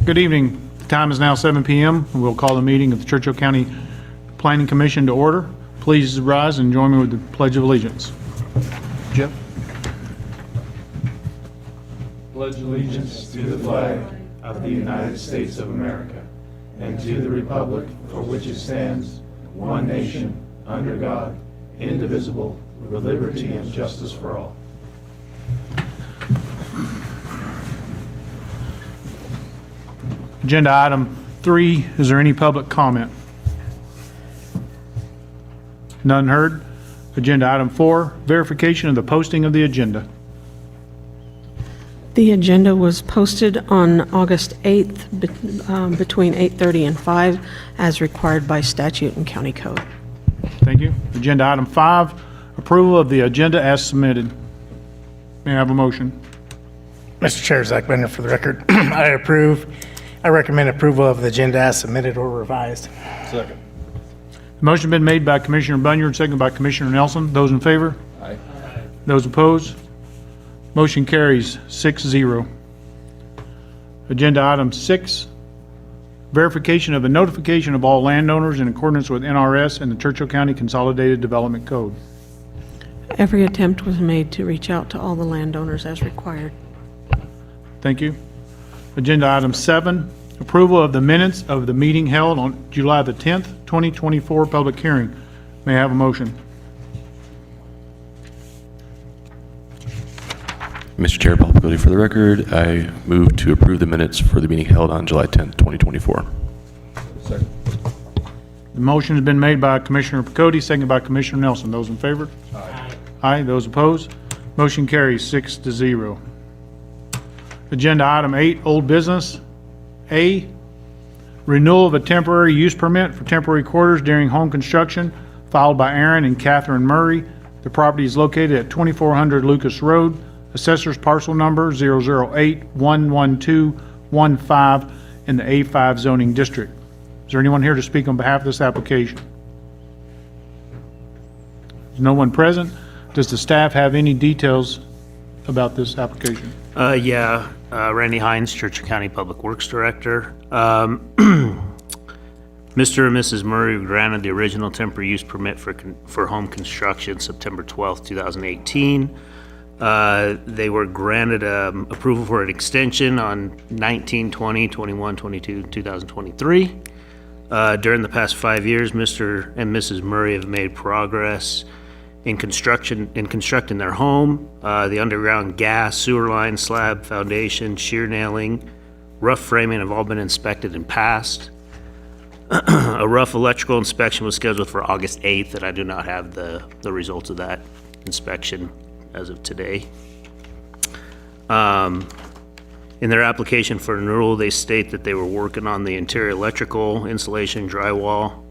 Good evening. The time is now 7 p.m. and we'll call the meeting of the Churchill County Planning Commission to order. Please rise and join me with the Pledge of Allegiance. Jeff? Pledge allegiance to the flag of the United States of America and to the republic for which it stands, one nation, under God, indivisible, with liberty and justice for all. Agenda item 3, is there any public comment? None heard. Agenda item 4, verification of the posting of the agenda. The agenda was posted on August 8th between 8:30 and 5 as required by statute and county code. Thank you. Agenda item 5, approval of the agenda as submitted. May I have a motion? Mr. Chair, Zach Bender for the record. I recommend approval of the agenda as submitted or revised. Second. The motion been made by Commissioner Bunyard, seconded by Commissioner Nelson. Those in favor? Aye. Those opposed? Motion carries 6-0. Agenda item 6, verification of the notification of all landowners in accordance with NRS and the Churchill County Consolidated Development Code. Every attempt was made to reach out to all the landowners as required. Thank you. Agenda item 7, approval of the minutes of the meeting held on July the 10th, 2024, public hearing. May I have a motion? Mr. Chair, Paul Picodi for the record. I move to approve the minutes for the meeting held on July 10th, 2024. Second. The motion has been made by Commissioner Picodi, seconded by Commissioner Nelson. Those in favor? Aye. Aye. Those opposed? Motion carries 6-0. Agenda item 8, old business. A, renewal of a temporary use permit for temporary quarters during home construction filed by Aaron and Catherine Murray. The property is located at 2400 Lucas Road. Assessor's parcel number 008-11215 in the A5 zoning district. Is there anyone here to speak on behalf of this application? There's no one present. Does the staff have any details about this application? Randy Hines, Churchill County Public Works Director. Mr. and Mrs. Murray were granted the original temporary use permit for home construction September 12th, 2018. They were granted approval for an extension on 19, 20, 21, 22, 2023. During the past 5 years, Mr. and Mrs. Murray have made progress in constructing their home. The underground gas, sewer line, slab, foundation, shear nailing, rough framing have all been inspected and passed. A rough electrical inspection was scheduled for August 8th, and I do not have the results of that inspection as of today. In their application for renewal, they state that they were working on the interior electrical installation, drywall,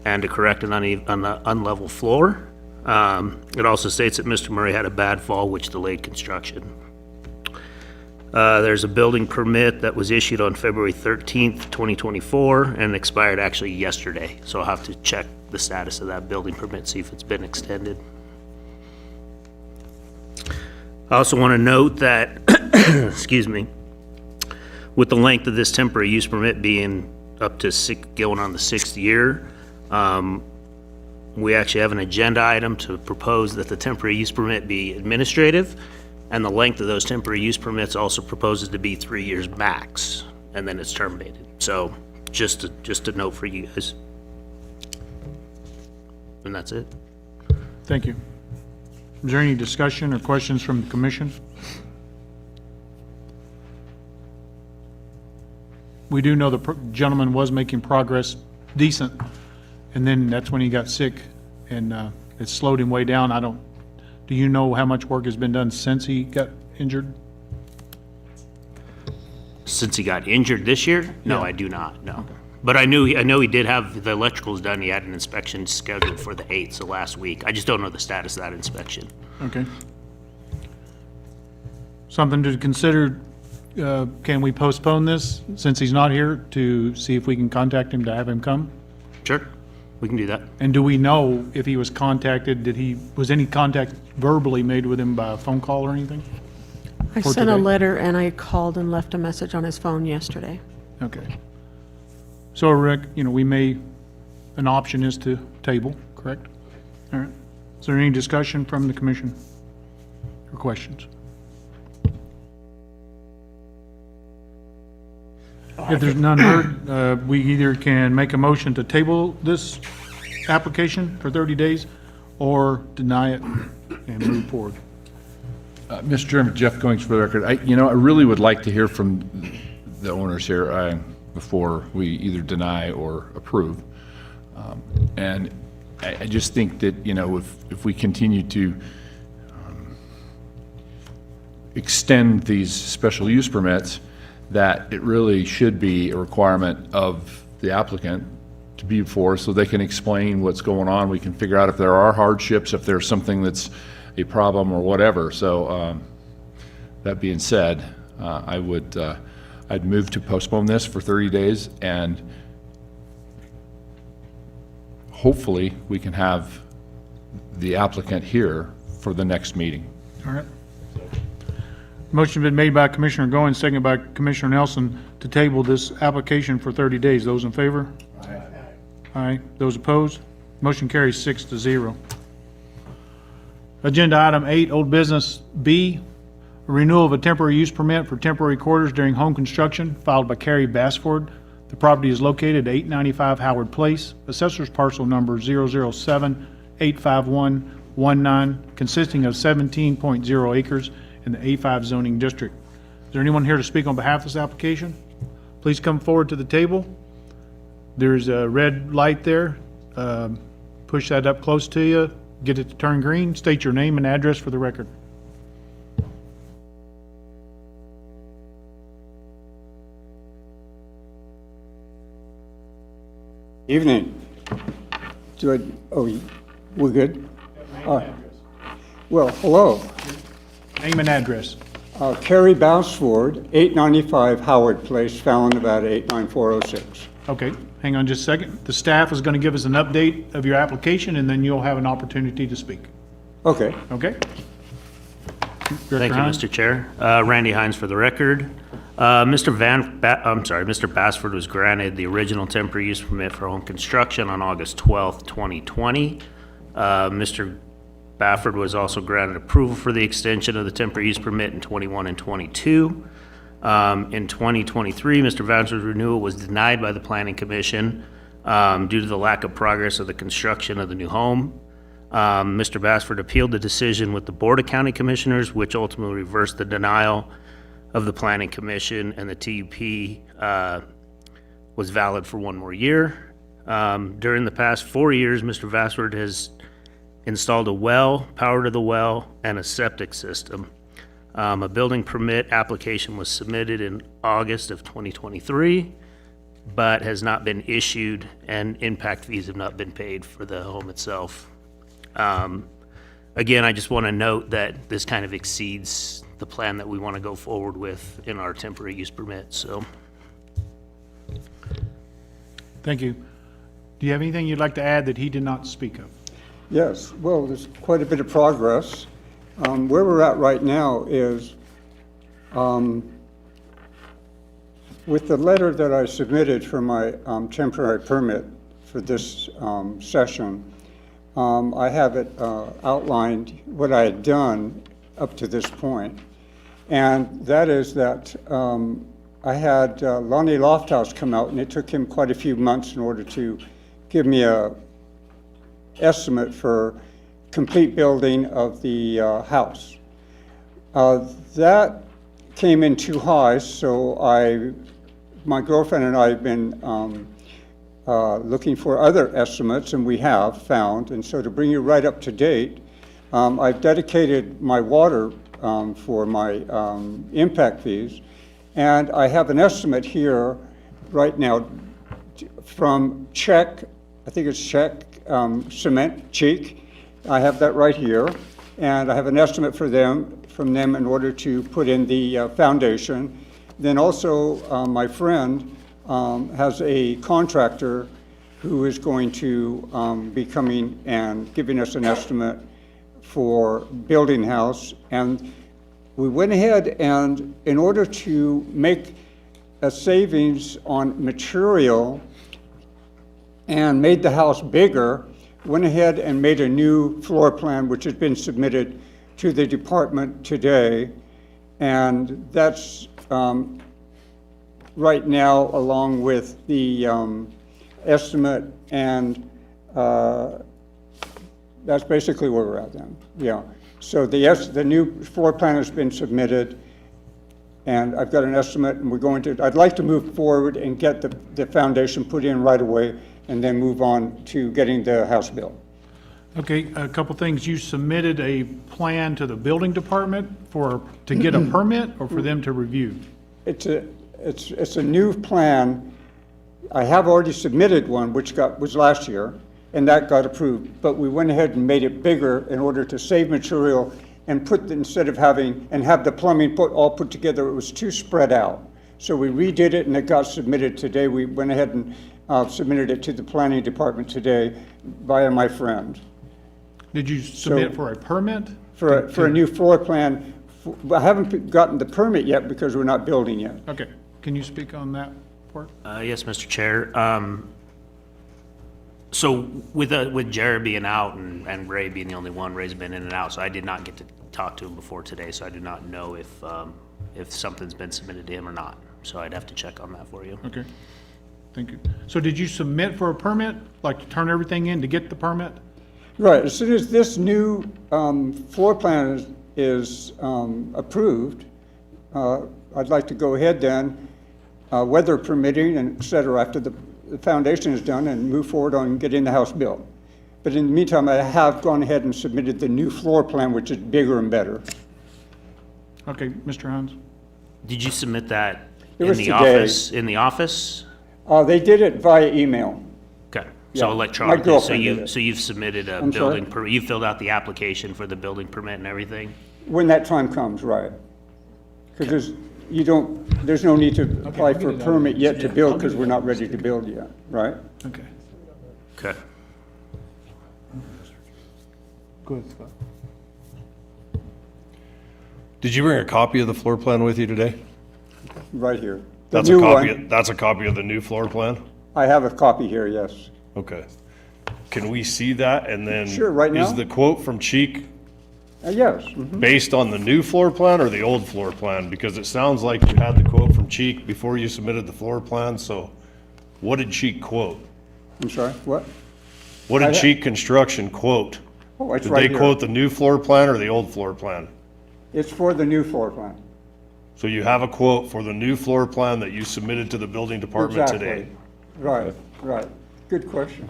and to correct an unlevel floor. It also states that Mr. Murray had a bad fall, which delayed construction. There's a building permit that was issued on February 13th, 2024, and expired actually yesterday. So I'll have to check the status of that building permit, see if it's been extended. I also want to note that, excuse me, with the length of this temporary use permit being up to going on the 6th year, we actually have an agenda item to propose that the temporary use permit be administrative, and the length of those temporary use permits also proposes to be 3 years max, and then it's terminated. So just a note for you guys. And that's it. Thank you. Is there any discussion or questions from the commission? We do know the gentleman was making progress decent, and then that's when he got sick, and it slowed him way down. Do you know how much work has been done since he got injured? Since he got injured this year? No, Yeah. I do not, no. Okay. But I know he did have the electricals done. He had an inspection scheduled for the 8th, so last week. I just don't know the status of that inspection. Okay. Something to consider, can we postpone this since he's not here to see if we can contact him to have him come? Sure, we can do that. And do we know if he was contacted, was any contact verbally made with him by a phone call or anything? I For sent a today? letter and I called and left a message on his phone yesterday. Okay. So, Rick, we may, an option is to table, correct? All right. Is there any discussion from the commission or questions? If there's none heard, we either can make a motion to table this application for 30 days or deny it and move forward. Mr. Chairman, Jeff Goings for the record. I really would like to hear from the owners here before we either deny or approve. And I just think that, if we continue to extend these special use permits, that it really should be a requirement of the applicant to be before so they can explain what's going on. We can figure out if there are hardships, if there's something that's a problem or whatever. So that being said, I'd move to postpone this for 30 days, and hopefully we can have the applicant here for the next meeting. All right. Motion been made by Commissioner Goins, seconded by Commissioner Nelson to table this application for 30 days. Those in favor? Aye. Aye. Those opposed? Motion carries 6-0. Agenda item 8, old business B, renewal of a temporary use permit for temporary quarters during home construction, filed by Carrie Bassford. The property is located at 895 Howard Place, assessor's parcel number 007-85119, consisting of 17.0 acres in the A5 zoning district. Is there anyone here to speak on behalf of this application? Please come forward to the table. There's a red light there. Push that up close to you. Get it to turn green. State your name and address for the record. Evening. We're good? Well, hello. Name and address. Carrie Bassford, 895 Howard Place, Fallon, Nevada, 89406. Okay, hang on just a second. The staff is going to give us an update of your application, and then you'll have an opportunity to speak. Okay. Okay? Thank you, Mr. Chair. Randy Hines for the record. Mr. Bassford was granted the original temporary use permit for home construction on August 12th, 2020. Mr. Bafford was also granted approval for the extension of the temporary use permit in 21 and 22. In 2023, Mr. Bassford's renewal was denied by the Planning Commission due to the lack of progress of the construction of the new home. Mr. Bassford appealed the decision with the Board of County Commissioners, which ultimately reversed the denial of the Planning Commission, and the TUP was valid for 1 more year. During the past 4 years, Mr. Bassford has installed a well, power to the well, and a septic system. A building permit application was submitted in August of 2023, but has not been issued, and impact fees have not been paid for the home itself. Again, I just want to note that this kind of exceeds the plan that we want to go forward with in our temporary use permit, so. Thank you. Do you have anything you'd like to add that he did not speak of? Yes, well, there's quite a bit of progress. Where we're at right now is with the letter that I submitted for my temporary permit for this session, I have it outlined what I had done up to this point. And that is that I had Lonnie Lofthouse come out, and it took him quite a few months in order to give me a estimate for complete building of the house. That came in too high, so my girlfriend and I have been looking for other estimates, and we have found. And so to bring you right up to date, I've dedicated my water for my impact fees, and I have an estimate here right now from Czech, I think it's Czech Cement, Cheek. I have that right here, and I have an estimate from them in order to put in the foundation. Then also, my friend has a contractor who is going to be coming and giving us an estimate for building house. And we went ahead, and in order to make a savings on material and made the house bigger, went ahead and made a new floor plan, which has been submitted to the department today. And that's right now, along with the estimate, and that's basically where we're at then, yeah. So the new floor plan has been submitted, and I've got an estimate, and I'd like to move forward and get the foundation put in right away, and then move on to getting the house built. Okay, a couple things. You submitted a plan to the building department to get a permit or for them to review? It's a new plan. I have already submitted one, which was last year, and that got approved. But we went ahead and made it bigger in order to save material and instead of have the plumbing all put together, it was too spread out. So we redid it and it got submitted today. We went ahead and submitted it to the planning department today via my friend. Did you submit for a permit? For a new floor plan. I haven't gotten the permit yet because we're not building yet. Okay, can you speak on that part? Yes, Mr. Chair. So with Jared being out and Ray being the only one, Ray's been in and out, so I did not get to talk to him before today, so I do not know if something's been submitted to him or not. So I'd have to check on that for you. Okay, thank you. So did you submit for a permit, like to turn everything in to get the permit? Right, as soon as this new floor plan is approved, I'd like to go ahead then, weather permitting and et cetera, after the foundation is done, and move forward on getting the house built. But in the meantime, I have gone ahead and submitted the new floor plan, which is bigger and better. Okay, Mr. Hines? Did you submit that It in was the today. office? In the office? They did it via email. Okay, Yeah, so my electronically, girlfriend did it. so you've submitted a I'm sorry? building permit, you filled out the application for the building permit and everything? When that time comes, right. Because there's no need to apply for a permit yet to build because we're not ready to build yet, right? Okay. Okay. Go ahead, Scott. Did you bring a copy of the floor plan with you today? Right here. The That's a new copy. one. That's a copy of the new floor plan. I have a copy here, yes. Okay. Can we see that? And then Sure, right now? is the quote from Cheek Yes. Mhm. based on the new floor plan or the old floor plan? Because it sounds like you had the quote from Cheek before you submitted the floor plan. So, what did Cheek quote? I'm sorry, what? What I did ha- Cheek Construction quote? Oh, it's Did right they here. quote the new floor plan or the old floor plan? It's for the new floor plan. So you have a quote for the new floor plan that you submitted to the building department today. Exactly. Right, right. Good question.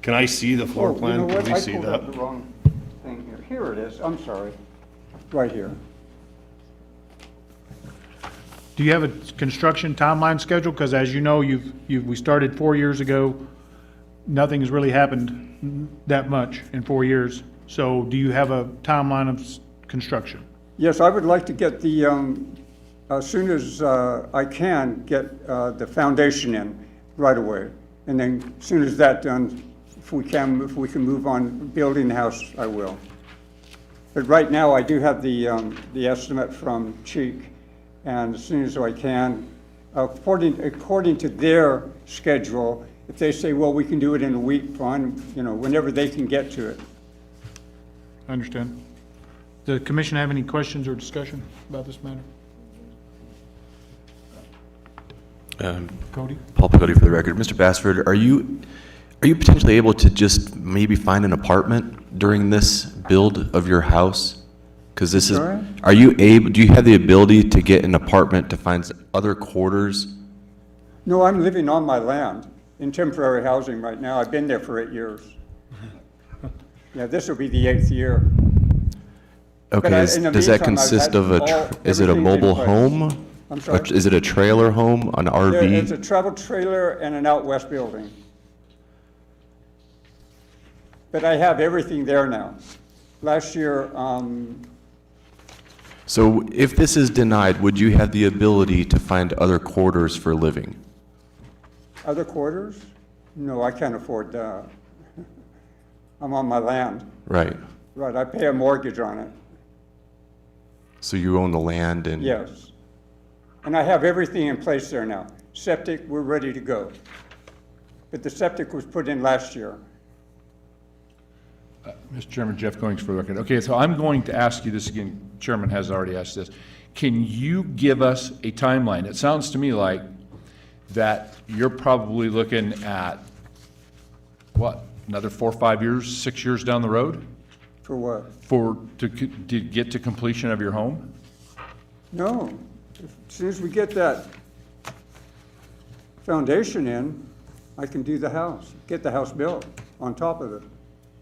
Can I see the floor Oh, you plan? know Can what? we I see pulled that? up the wrong thing here. Here it is, I'm sorry. Right here. Do you have a construction timeline schedule? Because as you know, we started 4 years ago. Nothing has really happened that much in 4 years. So do you have a timeline of construction? Yes, I would like to get as soon as I can, get the foundation in right away. And then as soon as that's done, if we can move on building the house, I will. But right now, I do have the estimate from Cheek, and as soon as I can, according to their schedule, if they say, well, we can do it in a week, fine, whenever they can get to it. I understand. The commission have any questions or discussion about this matter? Cody? Paul Pagodi for the record. Mr. Bassford, are you potentially able to just maybe find an apartment during this build of your house? Because this is, Sorry? do you have the ability to get an apartment to find other quarters? No, I'm living on my land in temporary housing right now. I've been there for 8 years. Yeah, this will be the 8th year. Okay, in the does that meantime, I've consist had of is it a everything's in mobile place. home? I'm sorry? Is it a trailer home, an It's a RV? travel trailer and an out west building. But I have everything there now. Last year, So if this is denied, would you have the ability to find other quarters for living? other quarters? No, I can't afford that. I'm on my land. Right. Right, I pay a mortgage on it. So you own the land and? Yes. And I have everything in place there now. Septic, we're ready to go. But the septic was put in last year. Mr. Chairman, Jeff Goings for the record. Okay, so I'm going to ask you this again. Chairman has already asked this. Can you give us a timeline? It sounds to me like that you're probably looking at, what, another 4 or 5 years, 6 years down the road For what? to get to completion of your home? No. As soon as we get that foundation in, I can do the house, get the house built on top of it.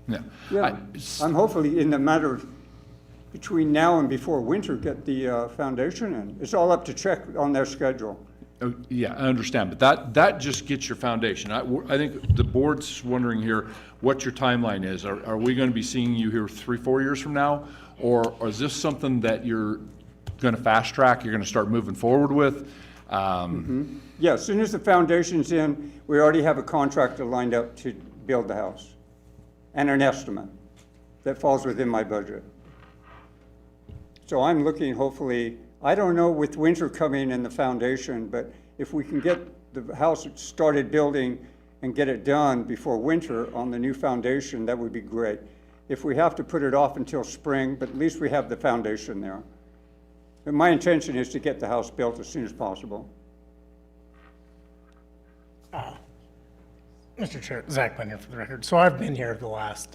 Yeah. Yeah, I'm hopefully in the matter of between now and before winter, get the foundation in. It's all up to check on their schedule. Oh, yeah, I understand, but that just gets your foundation. I think the board's wondering here what your timeline is. Are we going to be seeing you here 3, 4 years from now? Or is this something that you're going to fast track, you're going to start moving forward with? Yeah, as soon as the foundation's in, we already have a contractor lined up to build the house. And an estimate that falls within my budget. So I'm looking, hopefully, I don't know with winter coming and the foundation, but if we can get the house started building and get it done before winter on the new foundation, that would be great. If we have to put it off until spring, but at least we have the foundation there. But my intention is to get the house built as soon as possible. Mr. Chair, Zach Bender for the record. So I've been here the last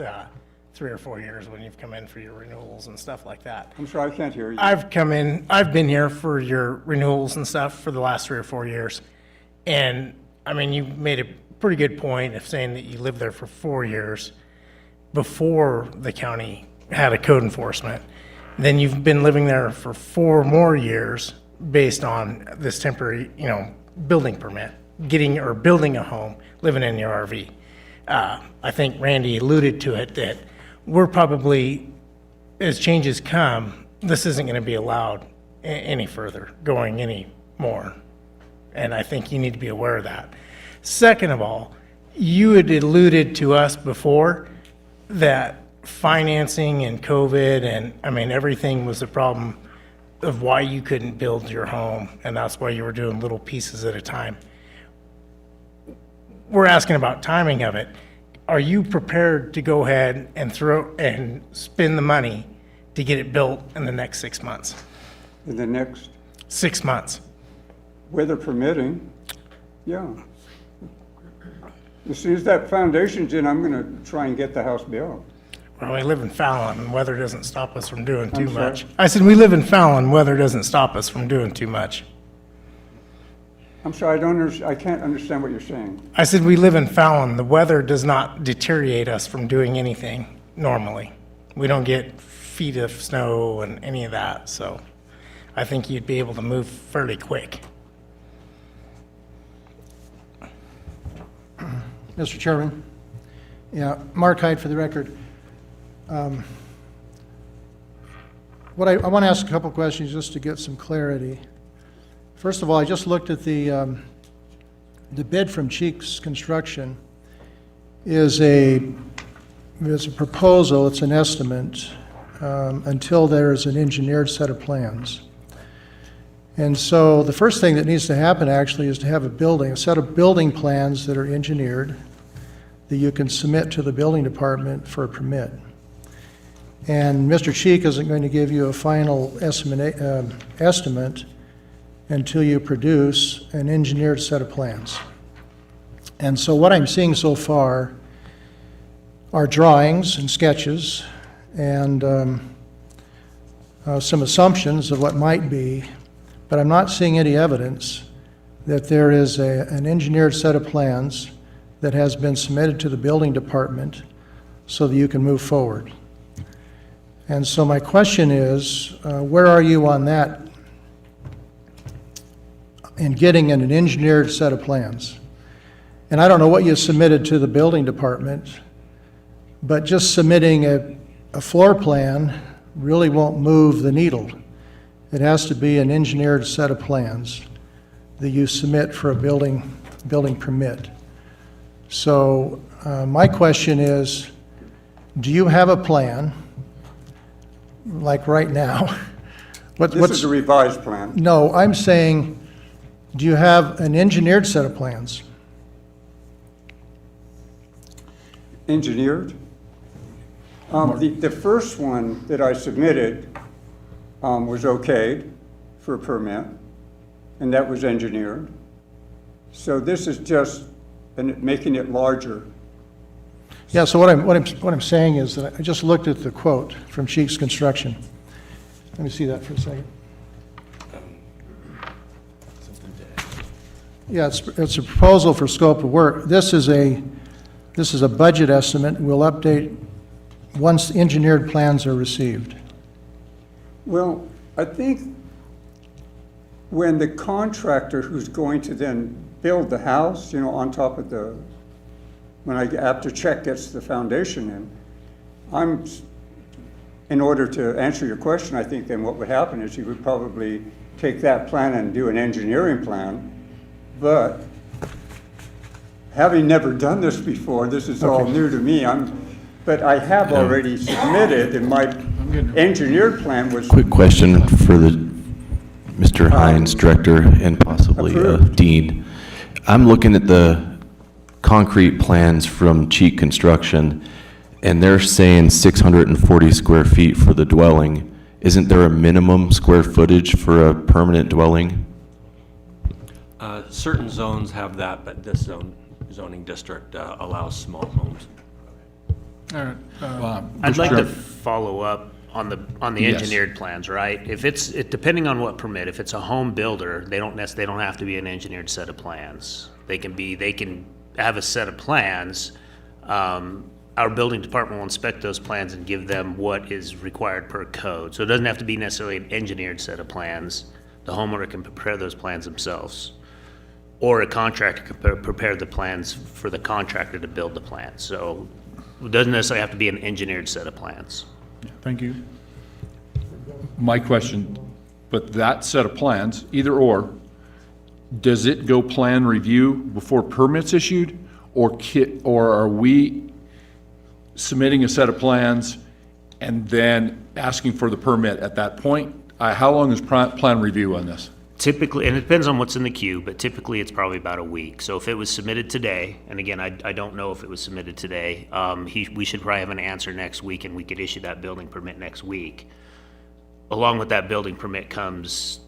3 or 4 years when you've come in for your renewals and stuff like that. I'm sorry, I can't hear you. I've been here for your renewals and stuff for the last 3 or 4 years. And, I mean, you made a pretty good point of saying that you lived there for 4 years before the county had a code enforcement. Then you've been living there for 4 more years based on this temporary, building permit, building a home, living in your RV. I think Randy alluded to it, that we're probably, as changes come, this isn't going to be allowed any further, going any more. And I think you need to be aware of that. Second of all, you had alluded to us before that financing and COVID and, everything was a problem of why you couldn't build your home, and that's why you were doing little pieces at a time. We're asking about timing of it. Are you prepared to go ahead and spend the money to get it built in the next 6 months? In the next, 6 months. weather permitting, yeah. As soon as that foundation's in, I'm gonna try and get the house built. Well, we live in Fallon, and weather doesn't stop us from doing too I'm sorry? much. I said, we live in Fallon, weather doesn't stop us from doing too much. I'm sorry, I can't understand what you're saying. I said, we live in Fallon, the weather does not deteriorate us from doing anything normally. We don't get feet of snow and any of that, so I think you'd be able to move fairly quick. Mr. Chairman, yeah, Mark Hyde for the record. I want to ask a couple questions just to get some clarity. First of all, I just looked at the bid from Cheeks Construction is a proposal, it's an estimate, until there is an engineered set of plans. And so the first thing that needs to happen actually is to have a set of building plans that are engineered that you can submit to the building department for a permit. And Mr. Cheek isn't going to give you a final estimate until you produce an engineered set of plans. And so what I'm seeing so far are drawings and sketches and some assumptions of what might be, but I'm not seeing any evidence that there is an engineered set of plans that has been submitted to the building department so that you can move forward. And so my question is, where are you on that in getting an engineered set of plans? And I don't know what you submitted to the building department, but just submitting a floor plan really won't move the needle. It has to be an engineered set of plans that you submit for a building permit. So my question is, do you have a plan, like right now, What- This is a revised plan. No, I'm saying, do you have an engineered set of plans? Engineered? The first one that I submitted was okayed for a permit, and that was engineered. So this is just making it larger. Yeah, so what I'm saying is that I just looked at the quote from Cheeks Construction. Let me see that for a second. Yeah, it's a proposal for scope of work. This is a budget estimate. We'll update once engineered plans are received. Well, I think when the contractor who's going to then build the house, you know, on top of after Czech gets the foundation in, in order to answer your question, I think then what would happen is he would probably take that plan and do an engineering plan. But having never done this before, this is all new to me. But I have already submitted, and my engineered plan was Quick question for the Mr. Hines, Director, and possibly Approved. Dean. I'm looking at the concrete plans from Cheek Construction, and they're saying 640 square feet for the dwelling. Isn't there a minimum square footage for a permanent dwelling? Certain zones have that, but this zoning district allows small homes. I'd like to Chair- follow up on the Yes. engineered plans, right? If it's, depending on what permit, if it's a home builder, they don't have to be an engineered set of plans. They can have a set of plans. Our building department will inspect those plans and give them what is required per code. So it doesn't have to be necessarily an engineered set of plans. The homeowner can prepare those plans themselves. Or a contractor can prepare the plans for the contractor to build the plans. So it doesn't necessarily have to be an engineered set of plans. Thank you. My question, but that set of plans, either or, does it go plan review before permits issued? Or are we submitting a set of plans and then asking for the permit at that point? How long is plan review on this? Typically, and it depends on what's in the queue, but typically it's probably about a week. So if it was submitted today, and again, I don't know if it was submitted today, we should probably have an answer next week and we could issue that building permit next week. Along with that building permit comes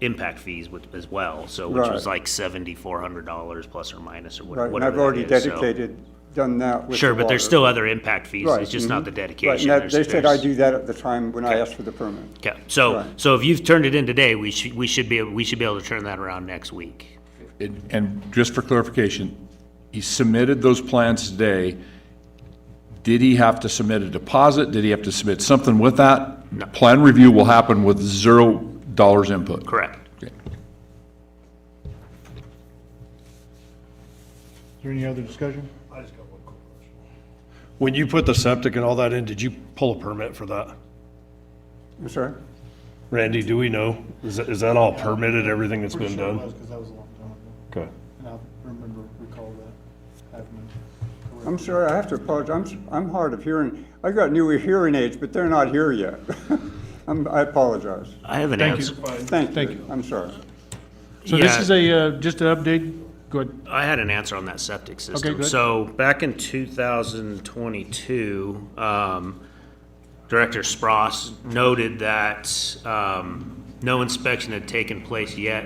impact fees as well, so which was Right. like $7,400 plus or minus or Right, whatever. and I've that already is, so- done that with Sure, the but there's water. still other impact fees. Right, It's just not the Right, dedication. and they said I There's- do that at the time when I asked for the permit. Okay, so, Right. so if you've turned it in today, we should be able to turn that around next week. And just for clarification, he submitted those plans today. Did he have to submit a deposit? Did he have to submit something with that? No. Plan review will happen with $0 input. Correct. Okay. Is there any other discussion? When you put the septic and all that in, did you pull a permit for that? I'm sorry? Randy, do we know? Is that all permitted, everything that's been done? Because that was a long time ago, Okay. and I recall that happening. I'm sorry, I have to apologize. I'm hard of hearing. I got new hearing aids, but they're not here yet. I apologize. I have an Thank answer. you. Thank Thank you. I'm sorry. So this Yeah. is just an update? Go ahead. I had an answer on that septic system. good. So back in 2022, Director Spross noted that no inspection had taken place yet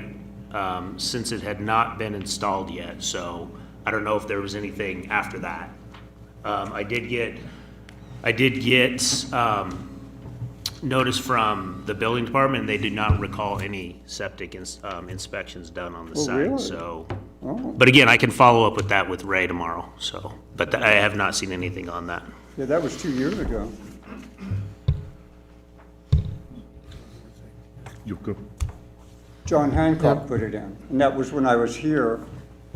since it had not been installed yet. So I don't know if there was anything after that. I did get notice from the building department, and they did not recall any septic inspections done on the Oh, site. really? So, Oh, but again, I can follow up with that with Ray tomorrow. So, but I have not seen anything on that. yeah, that was 2 years ago. You go. John Hancock put it in, and that was when I was here,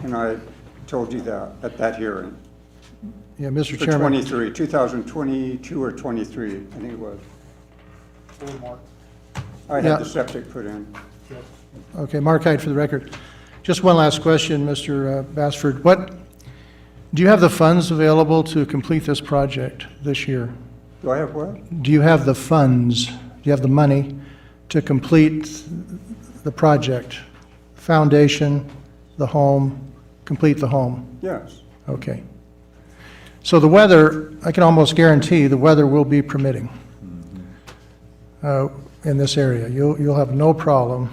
and I told you that at that hearing. Yeah, Mr. For Chairman. 2022 or 23, I think it was. I Yeah. had the septic put in. Okay, Mark Hyde for the record. Just one last question, Mr. Bassford. Do you have the funds available to complete this project this year? Do I have what? Do you have the funds you have the money to complete the project? Foundation, the home, complete the home? Yes. Okay. So the weather, I can almost guarantee the weather will be permitting in this area. You'll have no problem.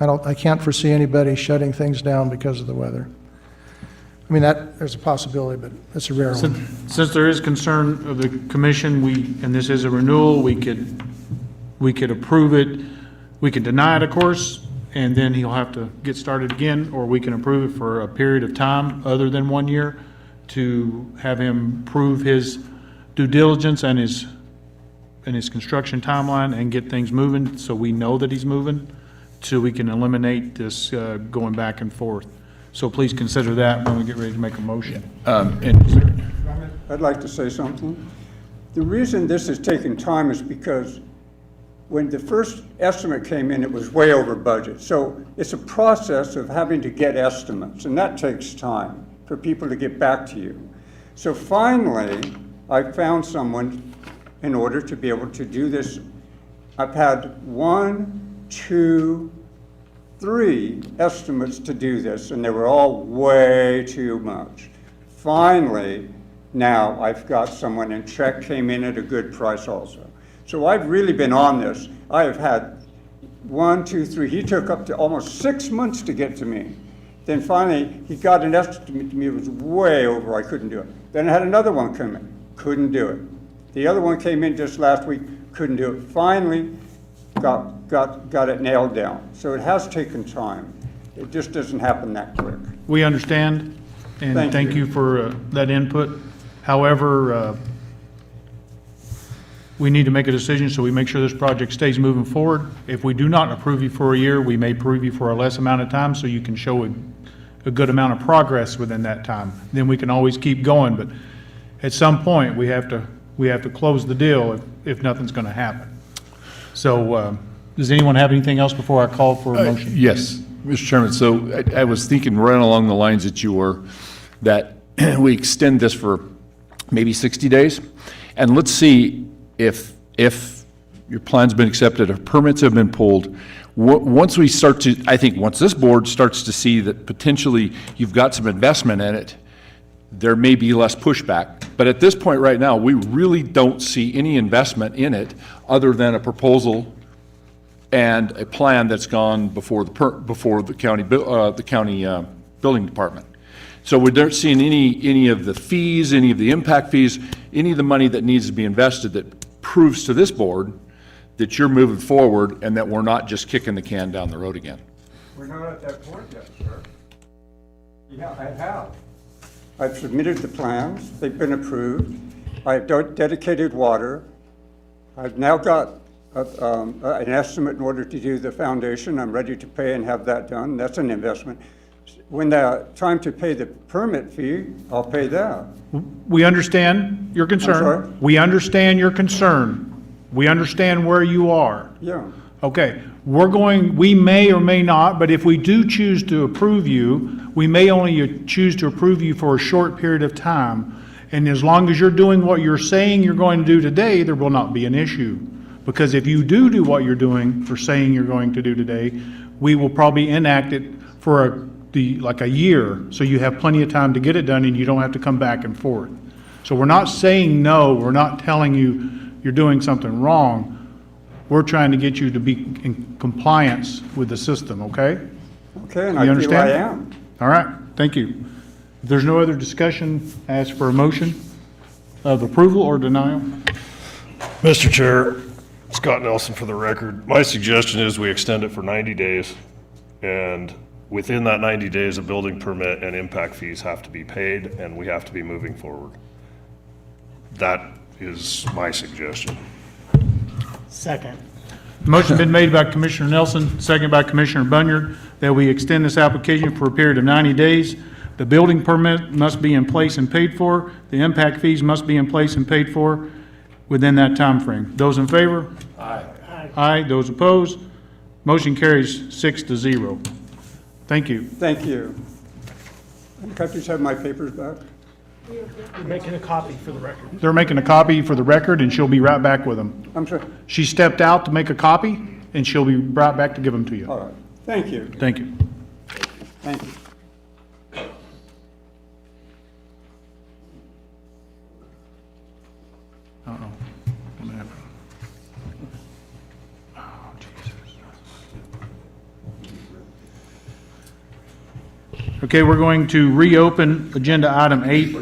I can't foresee anybody shutting things down because of the weather. I mean, there's a possibility, but it's a rare one. Since there is concern of the commission, and this is a renewal, we could approve it. We could deny it, of course, and then he'll have to get started again, or we can approve it for a period of time other than 1 year to have him prove his due diligence and his construction timeline and get things moving so we know that he's moving, so we can eliminate this going back and forth. So please consider that when we get ready to make a motion. I'd like to say something. The reason this is taking time is because when the first estimate came in, it was way over budget. So it's a process of having to get estimates, and that takes time for people to get back to you. So finally, I found someone in order to be able to do this. I've had 1, 2, 3 estimates to do this, and they were all way too much. Finally, now I've got someone, and check came in at a good price also. So I've really been on this. I have had 1, 2, 3. He took up to almost 6 months to get to me. Then finally, he got an estimate to me. It was way over. I couldn't do it. Then I had another one come in. Couldn't do it. The other one came in just last week. Couldn't do it. Finally, got it nailed down. So it has taken time. It just doesn't happen that quick. We understand, and thank you for that input. However, we need to make a decision so we make sure this project stays moving forward. If we do not approve you for a year, we may approve you for a less amount of time so you can show a good amount of progress within that time. Then we can always keep going, but at some point, we have to close the deal if nothing's going to happen. So does anyone have anything else before I call for a motion? Yes, Mr. Chairman, so I was thinking right along the lines that you were, that we extend this for maybe 60 days, and let's see if your plan's been accepted, if permits have been pulled. Once we start to, I think once this board starts to see that potentially you've got some investment in it, there may be less pushback. But at this point right now, we really don't see any investment in it other than a proposal and a plan that's gone before the county building department. So we don't see any of the fees, any of the impact fees, any of the money that needs to be invested that proves to this board that you're moving forward and that we're not just kicking the can down the road again. We're not at that point yet, sir. Yeah, I have. I've submitted the plans. They've been approved. I've dedicated water. I've now got an estimate in order to do the foundation. I'm ready to pay and have that done. That's an investment. When the time to pay the permit fee, I'll pay that. We understand your concern. I'm sorry? We understand your concern. We understand where you are. Yeah. Okay, we may or may not, but if we do choose to approve you, we may only choose to approve you for a short period of time. And as long as you're doing what you're saying you're going to do today, there will not be an issue. Because if you do what you're doing or saying you're going to do today, we will probably enact it for like a year, so you have plenty of time to get it done and you don't have to come back and forth. So we're not saying no, we're not telling you you're doing something wrong. We're trying to get you to be in compliance with the system, okay? Okay, and You I feel understand? I am. All right, thank you. If there's no other discussion, ask for a motion of approval or denial. Mr. Chair, Scott Nelson for the record. My suggestion is we extend it for 90 days, and within that 90 days, a building permit and impact fees have to be paid, and we have to be moving forward. That is my suggestion. Second. Motion been made by Commissioner Nelson, second by Commissioner Bunyard, that we extend this application for a period of 90 days. The building permit must be in place and paid for. The impact fees must be in place and paid for within that time frame. Those in favor? Aye. Aye. Those opposed? Motion carries 6-0. Thank you. Thank you. Can I just have my papers back? Making a copy for the record. They're making a copy for the record, and she'll be right back with them. I'm sorry. She stepped out to make a copy, and she'll be brought back to give them to you. All right. Thank you. Thank you. Thank you. Uh-oh. What happened? Oh, Jesus. Okay, we're going to reopen agenda item 8,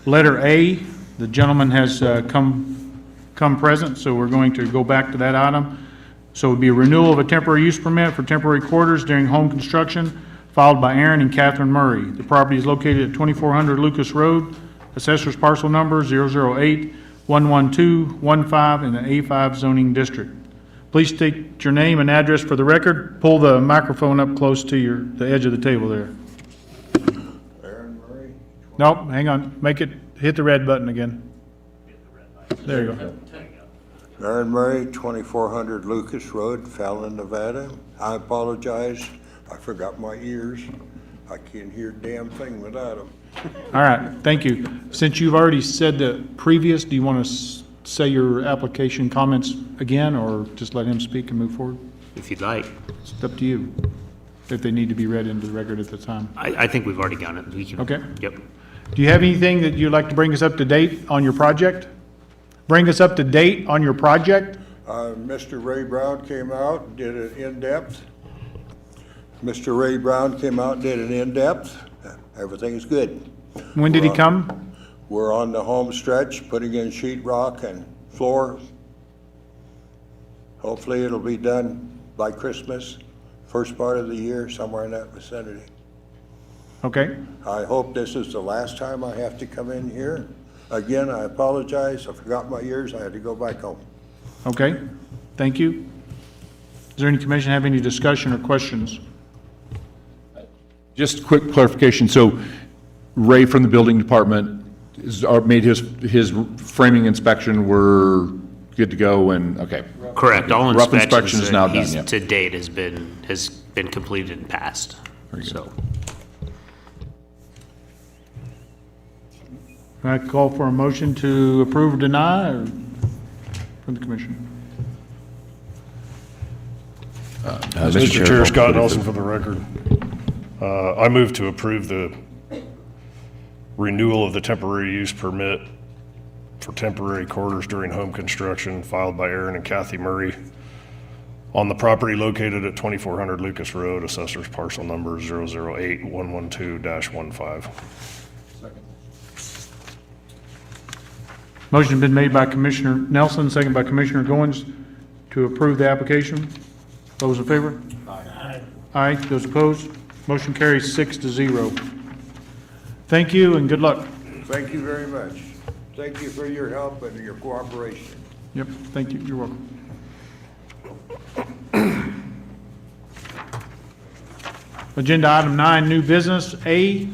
letter A. The gentleman has come present, so we're going to go back to that item. So it would be a renewal of a temporary use permit for temporary quarters during home construction, filed by Aaron and Catherine Murray. The property is located at 2400 Lucas Road, assessor's parcel number 008-11215 in the A5 zoning district. Please state your name and address for the record. Pull the microphone up close to the edge of the table there. Aaron Murray. Nope, hang on. Hit the red button again. There you go. Aaron Murray, 2400 Lucas Road, Fallon, Nevada. I apologize. I forgot my ears. I can't hear a damn thing without them. All right, thank you. Since you've already said the previous, do you want to say your application comments again, or just let him speak and move forward? If you'd like. It's up to you, if they need to be read into the record at the time. I think we've already done it. We can. Okay. Yep. Do you have anything that you'd like to bring us up to date on your project? Bring us up to date on your project? Mr. Ray Brown came out and did an in-depth. Mr. Ray Brown came out and did an in-depth. Everything's good. When did he come? We're on the home stretch, putting in sheetrock and floor. Hopefully it'll be done by Christmas, first part of the year, somewhere in that vicinity. Okay, I hope this is the last time I have to come in here. Again, I apologize. I forgot my ears. I had to go back home. okay, thank you. Does there any commission have any discussion or questions? Just quick clarification. So Ray from the building department made his framing inspection. We're good to go and, okay. Correct. All Rough inspections inspection is now that done, he's yeah. to date has been completed and passed. So, I call for a motion to approve or deny, or from the commission? Mr. Chair, Scott Nelson for the record. I move to approve the renewal of the temporary use permit for temporary quarters during home construction filed by Aaron and Kathy Murray on the property located at 2400 Lucas Road, assessor's parcel number 008-112-15. Motion has been made by Commissioner Nelson, second by Commissioner Goins to approve the application. Those in favor? Aye. Aye. Those opposed? Motion carries 6-0. Thank you and good luck. Thank you very much. Thank you for your help and your cooperation. Yep, thank you. You're welcome. Agenda item 9, new business. A,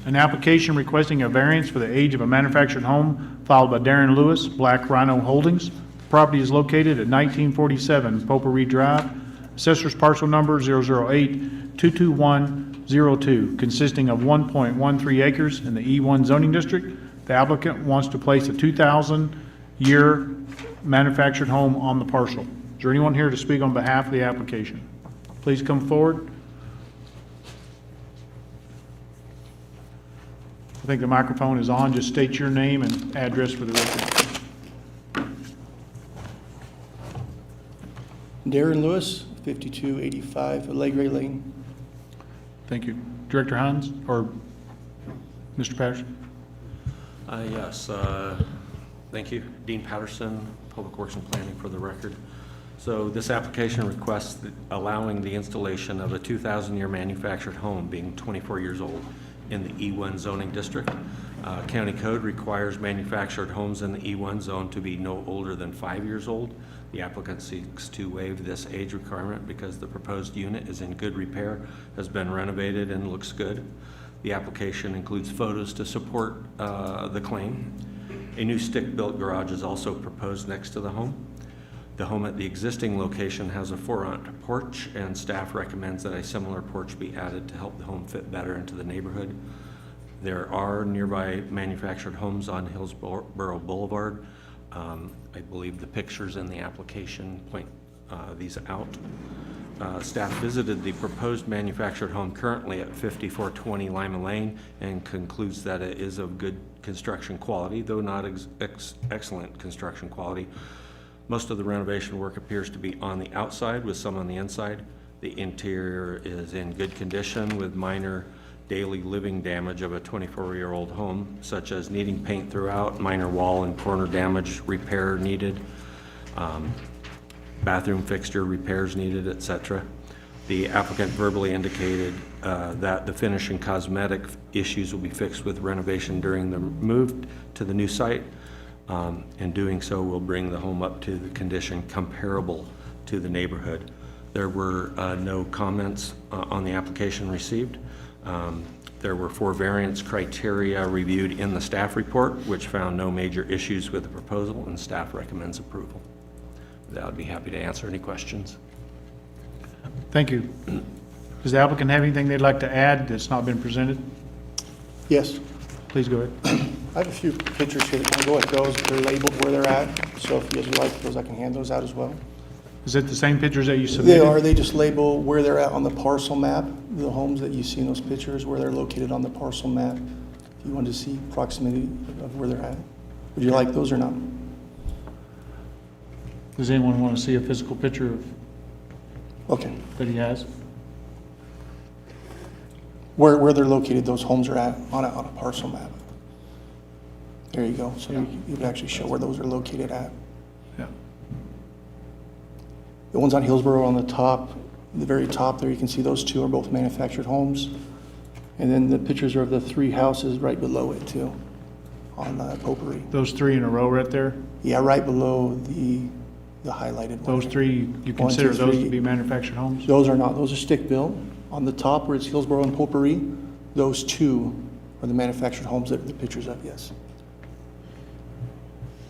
an application requesting a variance for the age of a manufactured home filed by Darren Lewis, Black Rhino Holdings. The property is located at 1947 Potpourri Drive, assessor's parcel number 008-22102, consisting of 1.13 acres in the E1 zoning district. The applicant wants to place a 2,000-year manufactured home on the parcel. Is there anyone here to speak on behalf of the application? Please come forward. I think the microphone is on. Just state your name and address for the record. Darren Lewis, 5285 Allegre Lane. Thank you. Director Hines or Mr. Patterson? Yes, thank you. Dean Patterson, Public Works and Planning for the record. So this application requests allowing the installation of a 2,000-year manufactured home being 24 years old in the E1 zoning district. County code requires manufactured homes in the E1 zone to be no older than 5 years old. The applicant seeks to waive this age requirement because the proposed unit is in good repair, has been renovated, and looks good. The application includes photos to support the claim. A new stick-built garage is also proposed next to the home. The home at the existing location has a front porch, and staff recommends that a similar porch be added to help the home fit better into the neighborhood. There are nearby manufactured homes on Hillsborough Boulevard. I believe the pictures in the application point these out. Staff visited the proposed manufactured home currently at 5420 Lima Lane and concludes that it is of good construction quality, though not excellent construction quality. Most of the renovation work appears to be on the outside with some on the inside. The interior is in good condition with minor daily living damage of a 24-year-old home, such as needing paint throughout, minor wall and corner damage, repair needed, bathroom fixture repairs needed, etc. The applicant verbally indicated that the finish and cosmetic issues will be fixed with renovation during the move to the new site. In doing so, will bring the home up to the condition comparable to the neighborhood. There were no comments on the application received. There were 4 variance criteria reviewed in the staff report, which found no major issues with the proposal, and staff recommends approval. With that, I'd be happy to answer any questions. Thank you. Does the applicant have anything they'd like to add that's not been presented? Yes. Please go ahead. I have a few pictures here that kind of go with those. They're labeled where they're at, so if you guys would like those, I can hand those out as well. Is it the same pictures that you submitted? They are. They just label where they're at on the parcel map, the homes that you see in those pictures, where they're located on the parcel map. If you wanted to see proximity of where they're at. Would you like those or not? Does anyone want to see a physical picture of Okay. that he has? Where they're located, those homes are at on a parcel map. There you go. So you can actually show where those are located at. Yeah. The ones on Hillsborough on the top, the very top there, you can see those 2 are both manufactured homes. And then the pictures are of the 3 houses right below it too, on Potpourri. Those 3 in a row right there? Yeah, right below the highlighted one. Those 3, you consider those to be manufactured homes? Those are not. Those are stick-built. On the top where it's Hillsborough and Potpourri, those 2 are the manufactured homes that the pictures of, yes.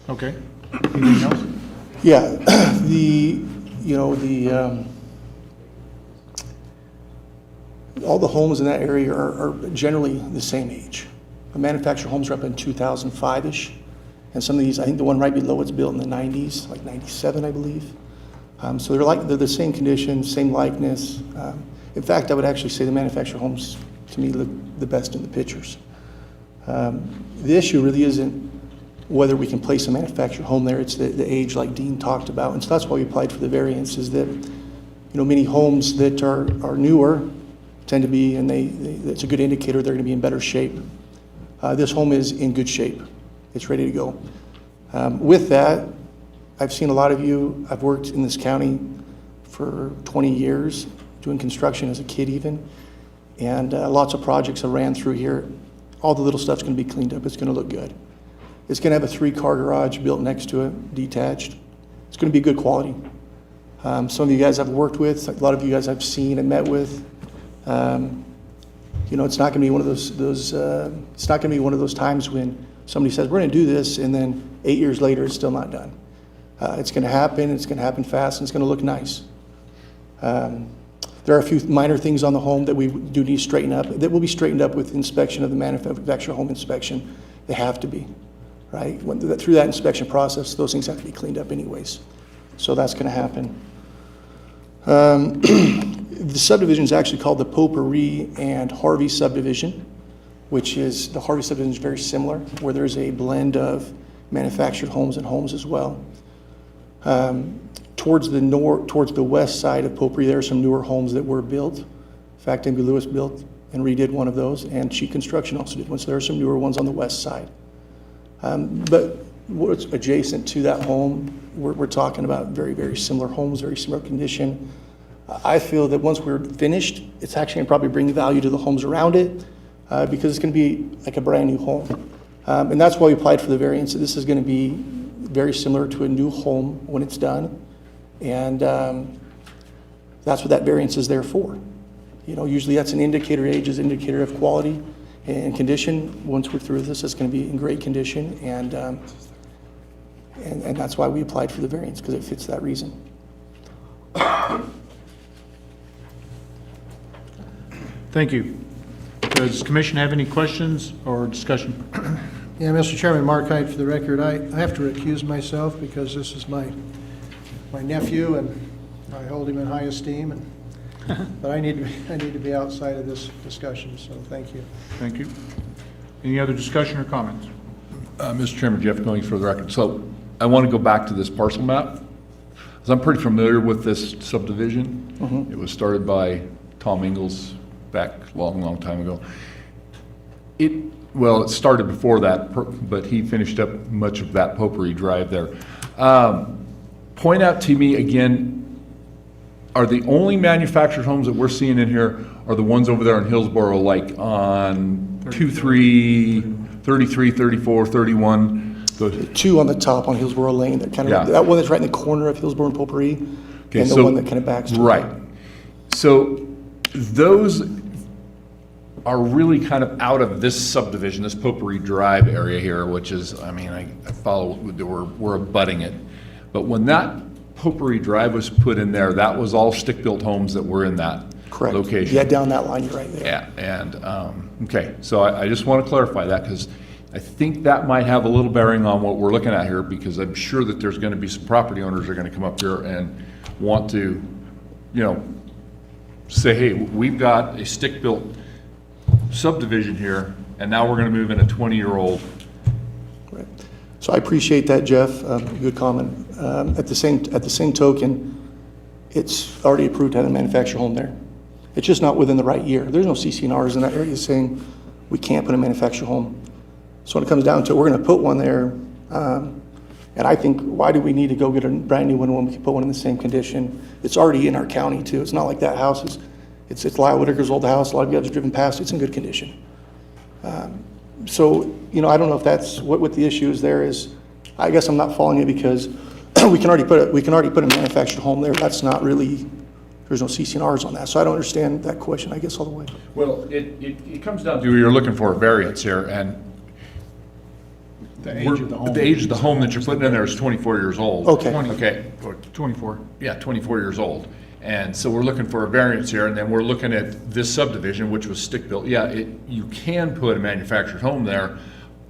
Okay. Anything else? Yeah, all the homes in that area are generally the same age. The manufactured homes are up in 2005-ish, and some of these, I think the one right below it's built in the 90s, like 97, I believe. So they're the same condition, same likeness. In fact, I would actually say the manufactured homes, to me, look the best in the pictures. The issue really isn't whether we can place a manufactured home there, it's the age like Dean talked about. And so that's why we applied for the variance, is that, many homes that are newer tend to be, and it's a good indicator they're gonna be in better shape. This home is in good shape. It's ready to go. With that, I've seen a lot of you, I've worked in this county for 20 years, doing construction as a kid even, and lots of projects I ran through here. All the little stuff's gonna be cleaned up, it's gonna look good. It's gonna have a 3-car garage built next to it, detached. It's gonna be good quality. Some of you guys I've worked with, a lot of you guys I've seen and met with. It's not gonna be one of it's not gonna be one of those times when somebody says, we're gonna do this, and then 8 years later, it's still not done. It's gonna happen fast, and it's gonna look nice. There are a few minor things on the home that we do need to straighten up, that will be straightened up with inspection of the manufactured home inspection. They have to be, right? Through that inspection process, those things have to be cleaned up anyways. So that's gonna happen. The subdivision is actually called the Potpourri and Harvey subdivision, which is, the Harvey subdivision is very similar, where there's a blend of manufactured homes and homes as well. Towards the west side of Potpourri, there are some newer homes that were built. In fact, M.B. Lewis built and redid one of those, and Cheek Construction also did one, so there are some newer ones on the west side. But what's adjacent to that home, we're talking about very, very similar homes, very similar condition. I feel that once we're finished, it's actually gonna probably bring value to the homes around it, because it's gonna be like a brand new home. And that's why we applied for the variance. This is gonna be very similar to a new home when it's done. And that's what that variance is there for. Usually that's an indicator, age is an indicator of quality and condition. Once we're through this, it's gonna be in great condition, and that's why we applied for the variance, because it fits that reason. Thank you. Does the commission have any questions or discussion? Yeah, Mr. Chairman, Mark Hyde for the record. I have to recuse myself because this is my nephew, and I hold him in high esteem, but I need to be outside of this discussion, so thank you. Thank you. Any other discussion or comments? Mr. Chairman, Jeff Millings for the record. So I want to go back to this parcel map, because I'm pretty familiar with this subdivision. It was started by Tom Ingalls back a long, long time ago. Well, it started before that, but he finished up much of that Potpourri Drive there. Point out to me again, are the only manufactured homes that we're seeing in here are the ones over there in Hillsborough, like on 33, 34, 31? The two on the top on Hillsborough Lane, that kind of, Yeah. that one that's right in the corner of Hillsborough and Potpourri, Okay, and the so- one that kind of backs to it. Right. So those are really kind of out of this subdivision, this Potpourri Drive area here, which is, I mean, I follow, we're abutting it. But when that Potpourri Drive was put in there, that was all stick-built homes that were in that Correct. location. Yeah, down that line, you're right there. Yeah, and, okay, so I just want to clarify that, because I think that might have a little bearing on what we're looking at here, because I'm sure that there's going to be some property owners that are going to come up here and want to, you know, say, hey, we've got a stick-built subdivision here, and now we're going to move in a 20-year-old. Right. So I appreciate that, Jeff. Good comment. At the same token, it's already approved to have a manufactured home there. It's just not within the right year. There's no CC&Rs in that area saying we can't put a manufactured home. So when it comes down to it, we're going to put one there. And I think, why do we need to go get a brand new one when we can put one in the same condition? It's already in our county too. It's not like that house is, it's Lyle Whitaker's old house. A lot of you guys have driven past. It's in good condition. So, you know, I don't know if that's what the issue is there is. I guess I'm not following it because we can already put a manufactured home there. That's not really, there's no CC&Rs on that. So I don't understand that question, I guess, all the way. Well, it comes down to you're looking for a variance here, and The age of the home. the age of the home that you're putting in there is 24 years old. Okay. Okay. Or 24. Yeah, 24 years old. And so we're looking for a variance here, and then we're looking at this subdivision, which was stick-built. Yeah, you can put a manufactured home there,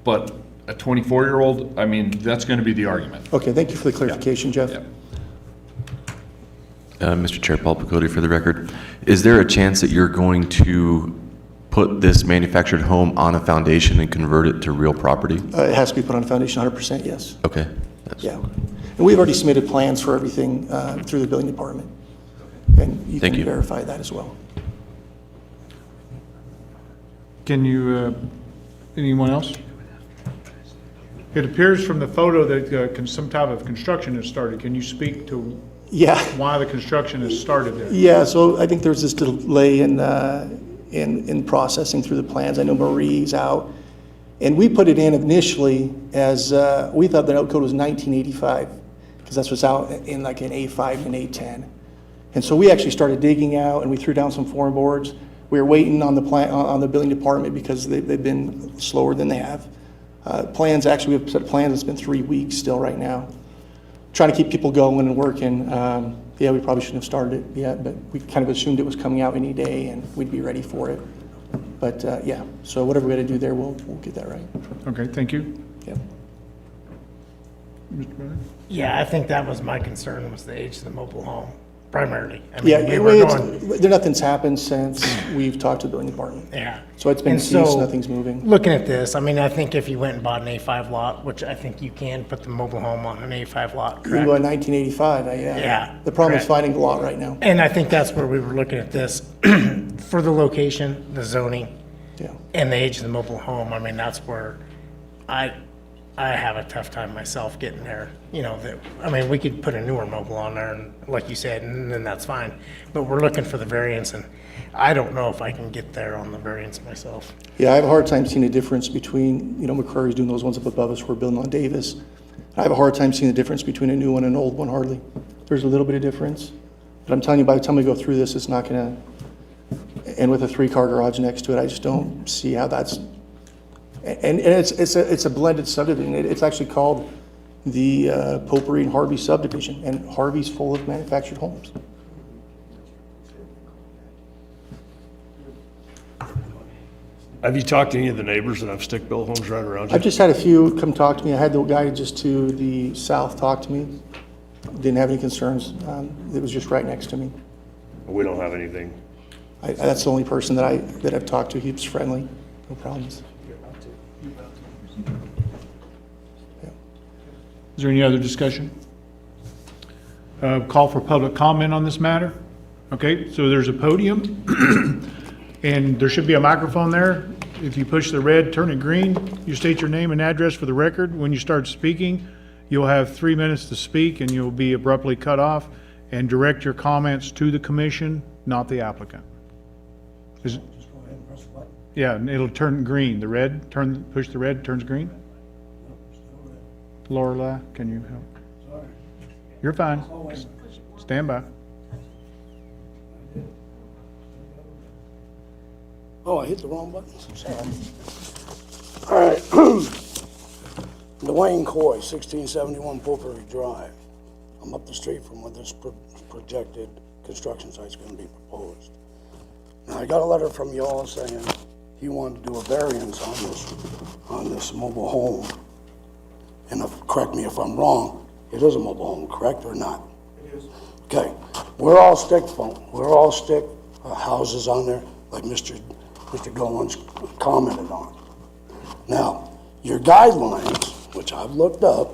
but a 24-year-old, I mean, that's going to be the argument. Okay, thank you for the clarification, Jeff. Yeah. Mr. Chair, Paul Picotti for the record. Is there a chance that you're going to put this manufactured home on a foundation and convert it to real property? It has to be put on a foundation, 100%, yes. Okay. Yeah. And we've already submitted plans for everything through the building department. And you Thank can you. verify that as well. Can you, anyone else? It appears from the photo that some type of construction has started. Can you speak to Yeah. why the construction has started there? Yeah, so I think there's this delay in processing through the plans. I know Marie's out. And we put it in initially as, we thought the note code was 1985, because that's what's out in like an A5 and A10. And so we actually started digging out, and we threw down some form boards. We were waiting on the on the building department because they've been slower than they have. Plans, actually, we've set plans, it's been 3 weeks still right now. Trying to keep people going and working. Yeah, we probably shouldn't have started it yet, but we kind of assumed it was coming out any day and we'd be ready for it. But yeah, so whatever we got to do there, we'll get that right. Okay, thank you. Yep. Mr. Bennett? Yeah, I think that was my concern, was the age of the mobile home, primarily. I mean, Yeah, we were going, nothing's happened since we've talked to the building department. yeah. So it's been And ceased, so, nothing's moving. Looking at this, I mean, I think if you went and bought an A5 lot, which I think you can put the mobile home on an A5 lot, You correct? go in 1985, yeah. Yeah, The problem is correct. finding the lot right now. And I think that's where we were looking at this, for the location, the zoning, Yeah. and the age of the mobile home. I mean, that's where I have a tough time myself getting there. You know, I mean, we could put a newer mobile on there, and like you said, and then that's fine. But we're looking for the variance, and I don't know if I can get there on the variance myself. Yeah, I have a hard time seeing the difference between, you know, McCrory's doing those ones up above us, we're building on Davis. I have a hard time seeing the difference between a new one and an old one, hardly. There's a little bit of difference. But I'm telling you, by the time we go through this, it's not gonna, and with a 3-car garage next to it, I just don't see how that's, and it's a blended subdivision. It's actually called the Potpourri and Harvey subdivision, and Harvey's full of manufactured homes. Have you talked to any of the neighbors that have stick-built homes right around you? I've just had a few come talk to me. I had the guy just to the south talk to me. Didn't have any concerns. It was just right next to me. We don't have anything. That's the only person that I've talked to. He was friendly, no problems. Is there any other discussion? Call for public comment on this matter? Okay, so there's a podium, and there should be a microphone there. If you push the red, turn it green, you state your name and address for the record. When you start speaking, you'll have 3 minutes to speak, and you'll be abruptly cut off, and direct your comments to the commission, not the applicant. Is it? Yeah, and it'll turn green. The red, push the red, turns green. Lorelei, can you help? Sorry. You're fine. Stand by. Oh, I hit the wrong button. Sorry. All right. Dwayne Coy, 1671 Potpourri Drive. I'm up the street from where this projected construction site's going to be proposed. Now, I got a letter from y'all saying he wanted to do a variance on this mobile home. And correct me if I'm wrong, it is a mobile home, correct or not? It is. Okay, we're all stick houses on there, like Mr. Goins commented on. Now, your guidelines, which I've looked up,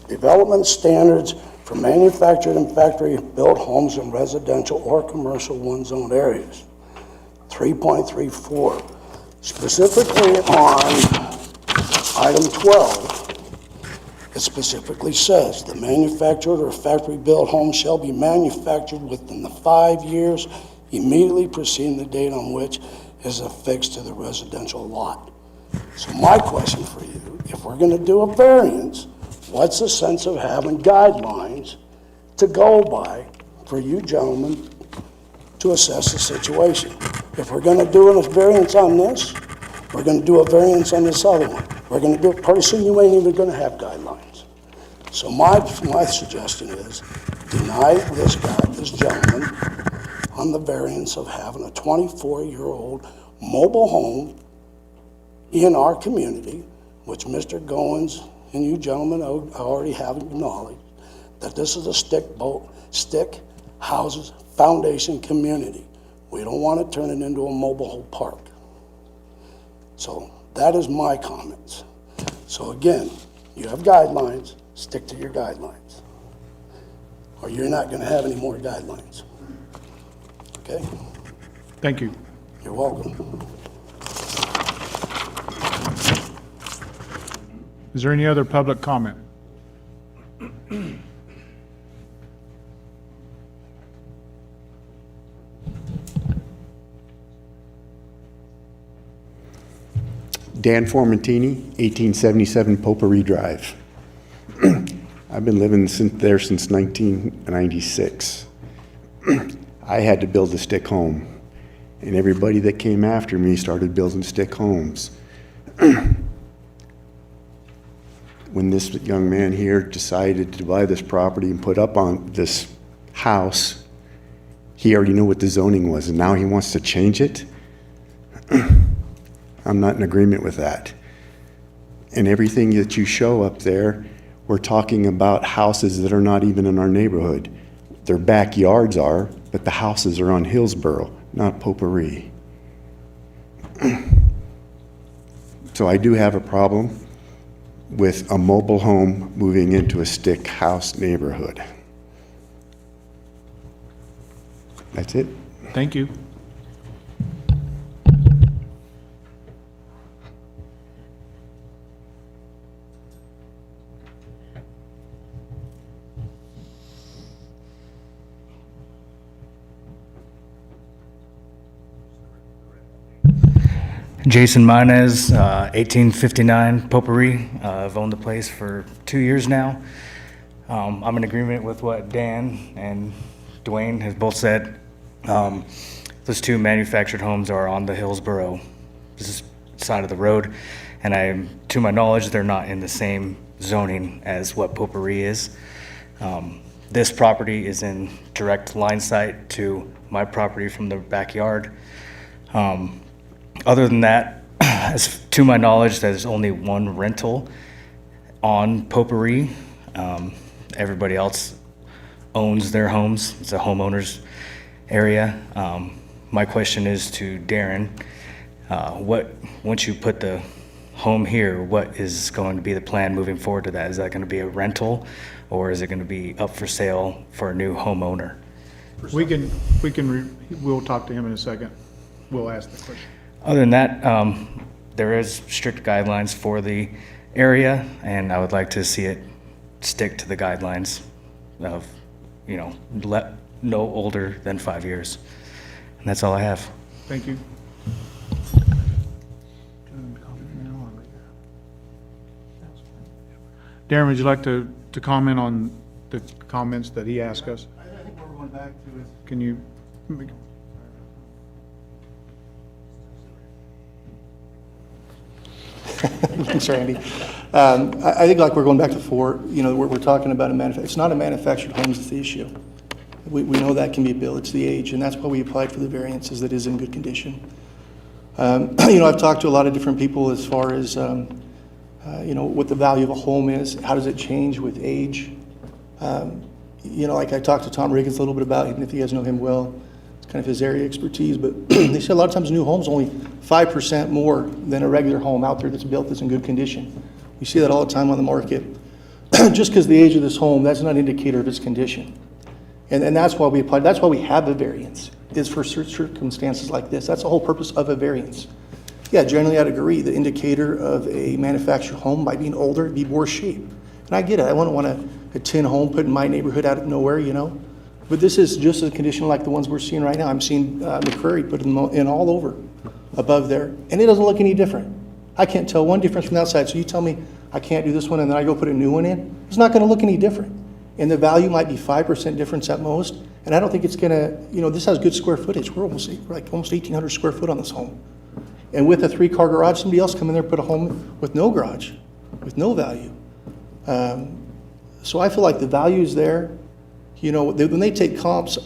development standards for manufactured and factory-built homes in residential or commercial one-zone areas, 3.34, specifically on Item 12, it specifically says, the manufactured or factory-built home shall be manufactured within the 5 years immediately preceding the date on which is affixed to the residential lot. So my question for you, if we're going to do a variance, what's the sense of having guidelines to go by for you gentlemen to assess the situation? If we're going to do a variance on this, we're going to do a variance on this other one. We're going to do it pretty soon. You ain't even going to have guidelines. So my suggestion is deny this gentleman on the variance of having a 24-year-old mobile home in our community, which Mr. Goins and you gentlemen already have acknowledged that this is a stick houses foundation community. We don't want to turn it into a mobile home park. So that is my comments. So again, you have guidelines, stick to your guidelines. Or you're not going to have any more guidelines. Okay? Thank you. You're welcome. Is there any other public comment? Dan Formentini, 1877 Potpourri Drive. I've been living there since 1996. I had to build a stick home, and everybody that came after me started building stick homes. When this young man here decided to buy this property and put up on this house, he already knew what the zoning was, and now he wants to change it? I'm not in agreement with that. And everything that you show up there, we're talking about houses that are not even in our neighborhood. Their backyards are, but the houses are on Hillsborough, not Potpourri. So I do have a problem with a mobile home moving into a stick house neighborhood. That's it. Thank you. Jason Minez, 1859 Potpourri. I've owned the place for 2 years now. I'm in agreement with what Dan and Dwayne has both said. Those two manufactured homes are on the Hillsborough side of the road, and to my knowledge, they're not in the same zoning as what Potpourri is. This property is in direct line sight to my property from the backyard. Other than that, as to my knowledge, there's only one rental on Potpourri. Everybody else owns their homes. It's a homeowners area. My question is to Darren, once you put the home here, what is going to be the plan moving forward to that? Is that going to be a rental, or is it going to be up for sale for a new homeowner? We'll talk to him in a second. We'll ask the question. Other than that, there is strict guidelines for the area, and I would like to see it stick to the guidelines of, no older than 5 years. And that's all I have. Thank you. Darren, would you like to comment on the comments that he asked us? I think we're going back to it. Can you? Thanks, Randy. I think like we're going back to we're talking about it's not a manufactured home that's the issue. We know that can be built, it's the age, and that's why we applied for the variances that is in good condition. I've talked to a lot of different people as far as, what the value of a home is, how does it change with age? Like I talked to Tom Riggins a little bit about, even if you guys know him well, it's kind of his area of expertise, but they said a lot of times new homes only 5% more than a regular home out there that's built that's in good condition. We see that all the time on the market. Just because the age of this home, that's not an indicator of its condition. And that's why we applied, that's why we have a variance, is for circumstances like this. That's the whole purpose of a variance. Yeah, generally I'd agree, the indicator of a manufactured home by being older, it'd be worse shape. And I get it, I wouldn't want a tin home put in my neighborhood out of nowhere, But this is just a condition like the ones we're seeing right now. I'm seeing McCrary put in all over above there, and it doesn't look any different. I can't tell one difference from the outside, so you tell me I can't do this one and then I go put a new one in, it's not gonna look any different. And the value might be 5% difference at most, and I don't think it's gonna, this has good square footage. We're almost 1,800 square foot on this home. And with a 3-car garage, somebody else come in there and put a home with no garage, with no value. So I feel like the value is there. When they take comps,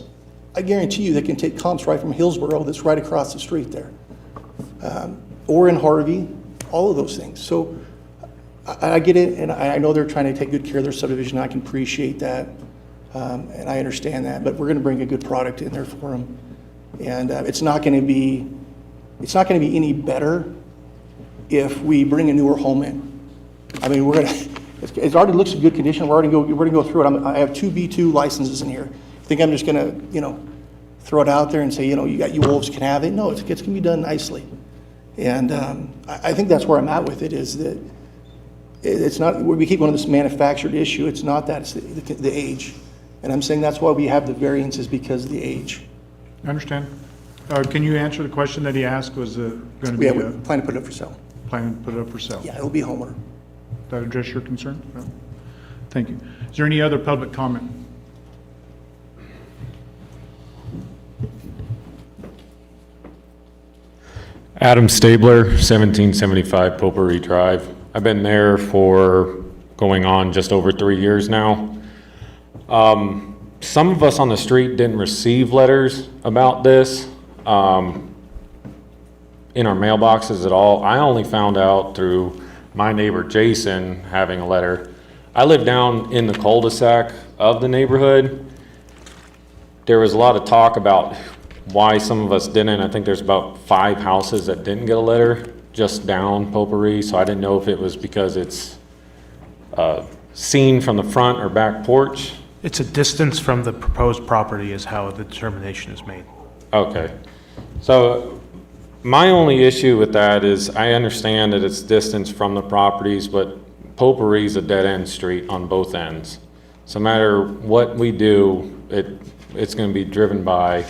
I guarantee you they can take comps right from Hillsborough that's right across the street there. Or in Harvey, all of those things. So I get it, and I know they're trying to take good care of their subdivision. I can appreciate that, and I understand that. But we're going to bring a good product in there for them, and it's not going to be any better if we bring a newer home in. I mean, it already looks in good condition. We're going to go through it. I have 2 B2 licenses in here. I think I'm just going to, throw it out there and say, you wolves can have it. No, it's going to be done nicely. And I think that's where I'm at with it, is that it's not, we keep going to this manufactured issue. It's not that, it's the age. And I'm saying that's why we have the variances, because of the age. I understand. Can you answer the question that he asked? Was it going to be? Yeah, we plan to put it up for sale. Plan to put it up for sale? Yeah, it'll be a homeowner. Does that address your concern? No? Thank you. Is there any other public comment? Adam Stabler, 1775 Potpourri Drive. I've been there for going on just over 3 years now. Some of us on the street didn't receive letters about this in our mailboxes at all. I only found out through my neighbor Jason having a letter. I live down in the cul-de-sac of the neighborhood. There was a lot of talk about why some of us didn't. I think there's about 5 houses that didn't get a letter just down Potpourri, so I didn't know if it was because it's seen from the front or back porch. It's a distance from the proposed property is how the determination is made. Okay. So my only issue with that is I understand that it's distance from the properties, but Potpourri is a dead-end street on both ends. So no matter what we do, it's going to be driven by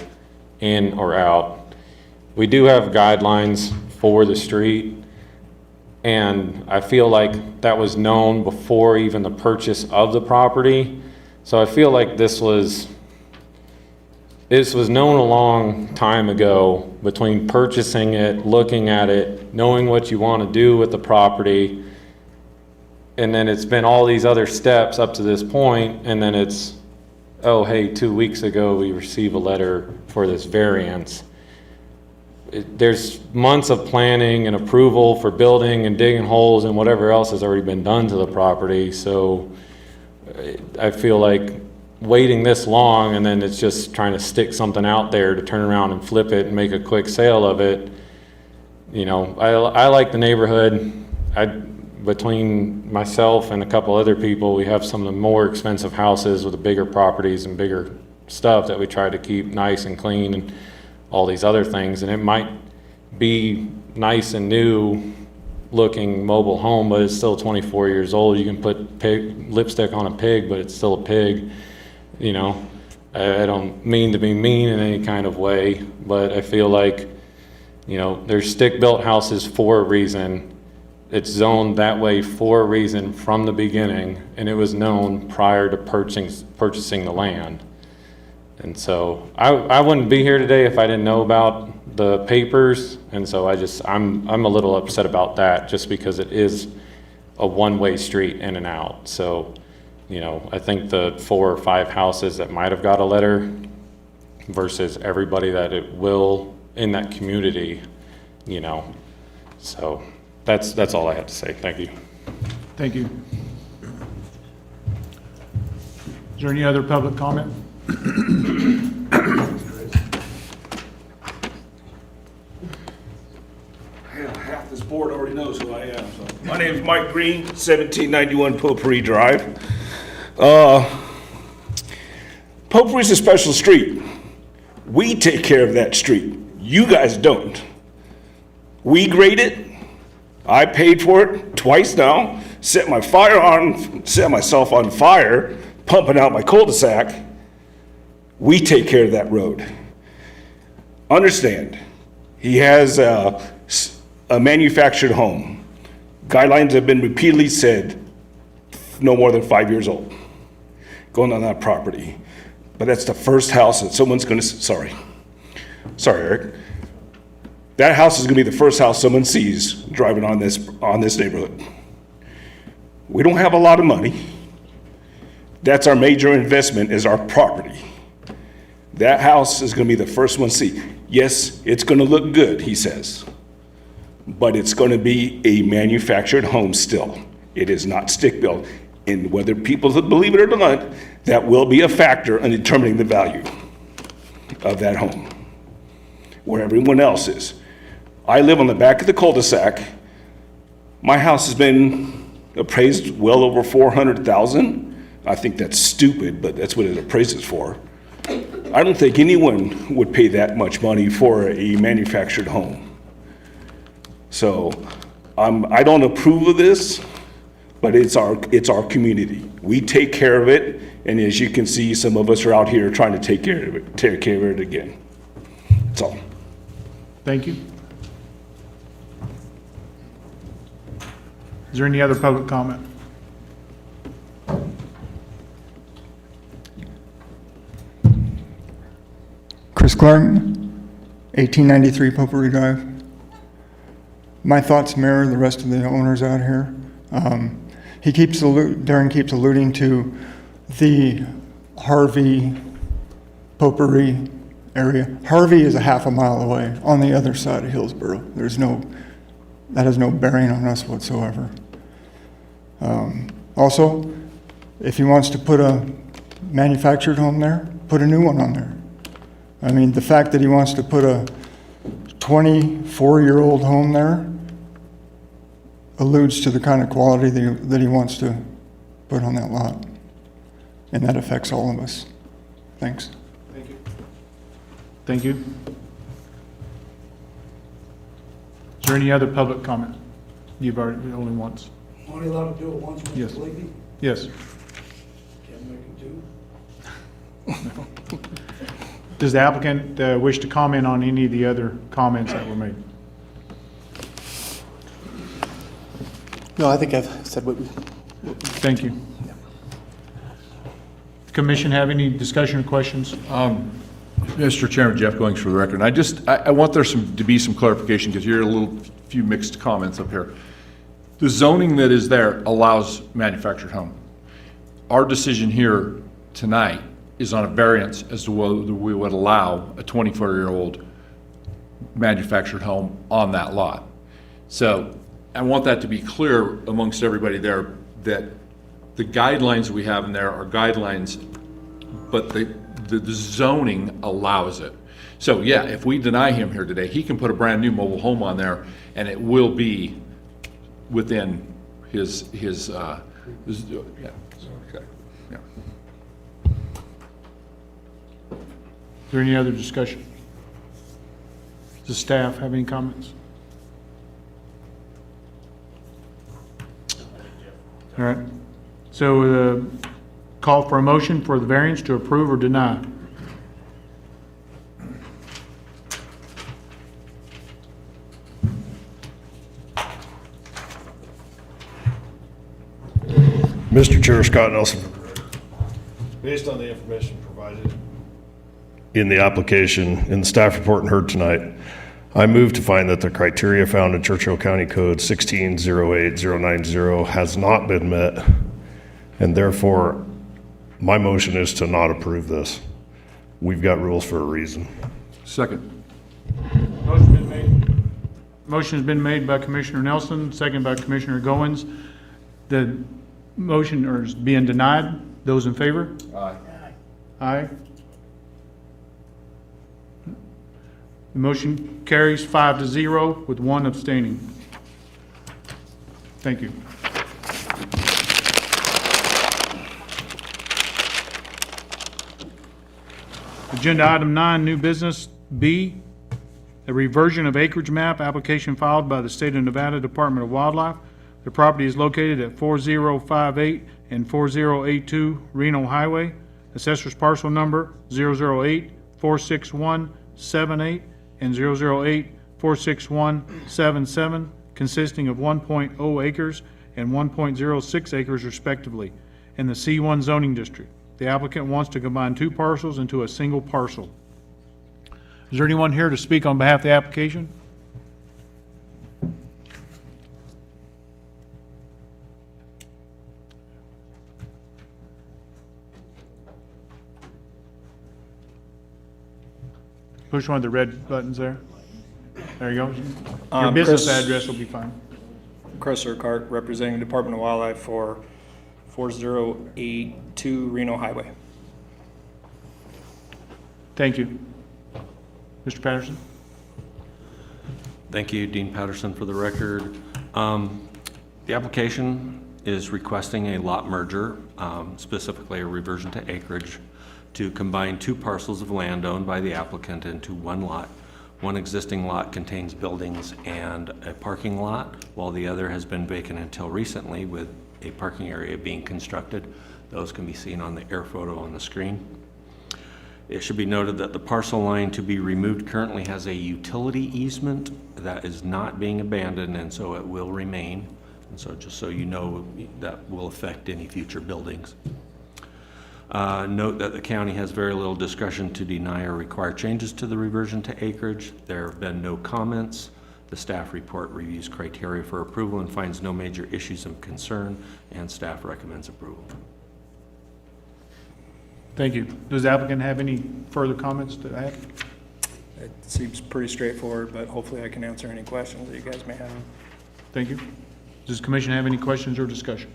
in or out. We do have guidelines for the street, and I feel like that was known before even the purchase of the property. So I feel like this was known a long time ago, between purchasing it, looking at it, knowing what you want to do with the property, and then it's been all these other steps up to this point, and then it's, oh, hey, 2 weeks ago we received a letter for this variance. there's months of planning and approval for building and digging holes and whatever else has already been done to the property. So I feel like waiting this long and then it's just trying to stick something out there to turn around and flip it and make a quick sale of it. You know, I like the neighborhood. Between myself and a couple other people, we have some of the more expensive houses with the bigger properties and bigger stuff that we try to keep nice and clean and all these other things. And it might be nice and new looking mobile home, but it's still 24 years old. You can put lipstick on a pig, but it's still a pig. You know, I don't mean to be mean in any kind of way, but I feel like, you know, there's stick-built houses for a reason. It's zoned that way for a reason from the beginning, and it was known prior to purchasing the land. And so I wouldn't be here today if I didn't know about the papers, and so I'm a little upset about that, just because it is a one-way street in and out. So, you know, I think the 4 or 5 houses that might have got a letter versus everybody that it will in that community, you know. So that's all I have to say. Thank you. Thank you. Is there any other public comment? Hell, half this board already knows who I am. So. My name is Mike Green, 1791 Potpourri Drive. Potpourri's a special street. We take care of that street. You guys don't. We grade it. I paid for it twice now. Set myself on fire, pumping out my cul-de-sac. We take care of that road. Understand, he has a manufactured home. Guidelines have been repeatedly said no more than 5 years old going on that property. But that's the first house that someone's gonna, sorry, Eric. That house is gonna be the first house someone sees driving on this neighborhood. We don't have a lot of money. That's our major investment, is our property. That house is gonna be the first one to see. Yes, it's gonna look good, he says, but it's gonna be a manufactured home still. It is not stick-built. And whether people believe it or not, that will be a factor in determining the value of that home, where everyone else is. I live on the back of the cul-de-sac. My house has been appraised well over $400,000. I think that's stupid, but that's what it appraises for. I don't think anyone would pay that much money for a manufactured home. So I don't approve of this, but it's our community. We take care of it, and as you can see, some of us are out here trying to take care of it again. That's all. Thank you. Is there any other public comment? Chris Clark, 1893 Potpourri Drive. My thoughts mirror the rest of the owners out here. Darren keeps alluding to the Harvey Potpourri area. Harvey is a half a mile away on the other side of Hillsborough. That has no bearing on us whatsoever. Also, if he wants to put a manufactured home there, put a new one on there. I mean, the fact that he wants to put a 24-year-old home there alludes to the kind of quality that he wants to put on that lot. And that affects all of us. Thanks. Thank you. Thank you. Is there any other public comment? You've already, only once. Only allowed to do it once with Yes. the lady? Yes. Can't make it two? Does the applicant wish to comment on any of the other comments that were made? No, I think I've said what we... Thank you. Commission have any discussion or questions? Mr. Chairman, Jeff Goings for the record. And I want there to be some clarification, because you're a few mixed comments up here. The zoning that is there allows manufactured home. Our decision here tonight is on a variance as to whether we would allow a 24-year-old manufactured home on that lot. So I want that to be clear amongst everybody there, that the guidelines we have in there are guidelines, but the zoning allows it. So yeah, if we deny him here today, he can put a brand-new mobile home on there, and it will be within his yeah. Okay. Yeah. Is there any other discussion? Does the staff have any comments? All right. So call for a motion for the variance to approve or deny. Mr. Chair, Scott Nelson. Based on the information provided in the application, in the staff report and heard tonight, I move to find that the criteria found in Churchill County Code 1608090 has not been met, and therefore my motion is to not approve this. We've got rules for a reason. Second. Motion has been made by Commissioner Nelson, second by Commissioner Goins. The motion is being denied. Those in favor? Aye. Aye. The motion carries 5-0 with 1 abstaining. Thank you. Agenda item 9, new business B, a reversion of acreage map application filed by the State of Nevada Department of Wildlife. The property is located at 4058 and 4082 Reno Highway. Assessor's parcel number 008-46178 and 008-46177, consisting of 1.0 acres and 1.06 acres respectively, in the C1 zoning district. The applicant wants to combine 2 parcels into a single parcel. Is there anyone here to speak on behalf of the application? Push one of the red buttons there. There you go. Your business address will be fine. Chris Urquhart, representing the Department of Wildlife for 4082 Reno Highway. Thank you. Mr. Patterson? Thank you, Dean Patterson, for the record. The application is requesting a lot merger, specifically a reversion to acreage, to combine 2 parcels of land owned by the applicant into 1 lot. One existing lot contains buildings and a parking lot, while the other has been vacant until recently with a parking area being constructed. Those can be seen on the air photo on the screen. It should be noted that the parcel line to be removed currently has a utility easement that is not being abandoned, and so it will remain. And so just so you know, that will affect any future buildings. Note that the county has very little discretion to deny or require changes to the reversion to acreage. There have been no comments. The staff report reviews criteria for approval and finds no major issues of concern, and staff recommends approval. Thank you. Does the applicant have any further comments to add? It seems pretty straightforward, but hopefully I can answer any questions that you guys may have. Thank you. Does the commission have any questions or discussion?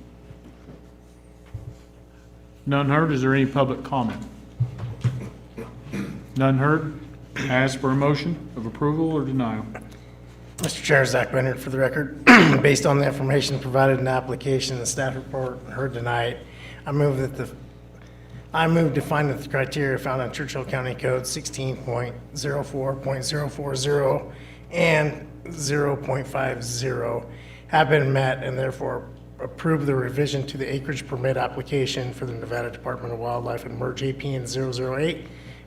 None heard. Is there any public comment? None heard. Ask for a motion of approval or denial. Mr. Chair, Zach Bennett for the record. Based on the information provided in the application and the staff report heard tonight, I move to find that the criteria found in Churchill County Code 16.04.040 and 0.50 have been met, and therefore approve the revision to the acreage permit application for the Nevada Department of Wildlife and merge APN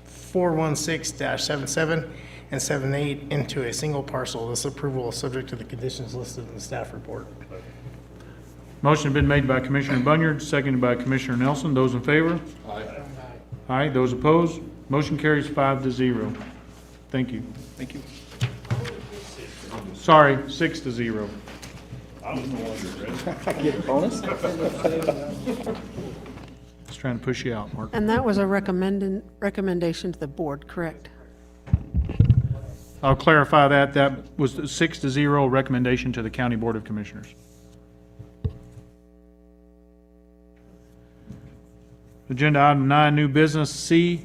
008-416-77 and 78 into a single parcel. This approval is subject to the conditions listed in the staff report. Motion has been made by Commissioner Bunyard, seconded by Commissioner Nelson. Those in favor? Aye. Aye. Those opposed? Motion carries 5-0. Thank you. Thank you. Sorry, 6-0. Get a bonus? Just trying to push you out, Mark. And that was a recommendation to the board, correct? I'll clarify that. That was a 6-0 recommendation to the County Board of Commissioners. Agenda item 9, new business C,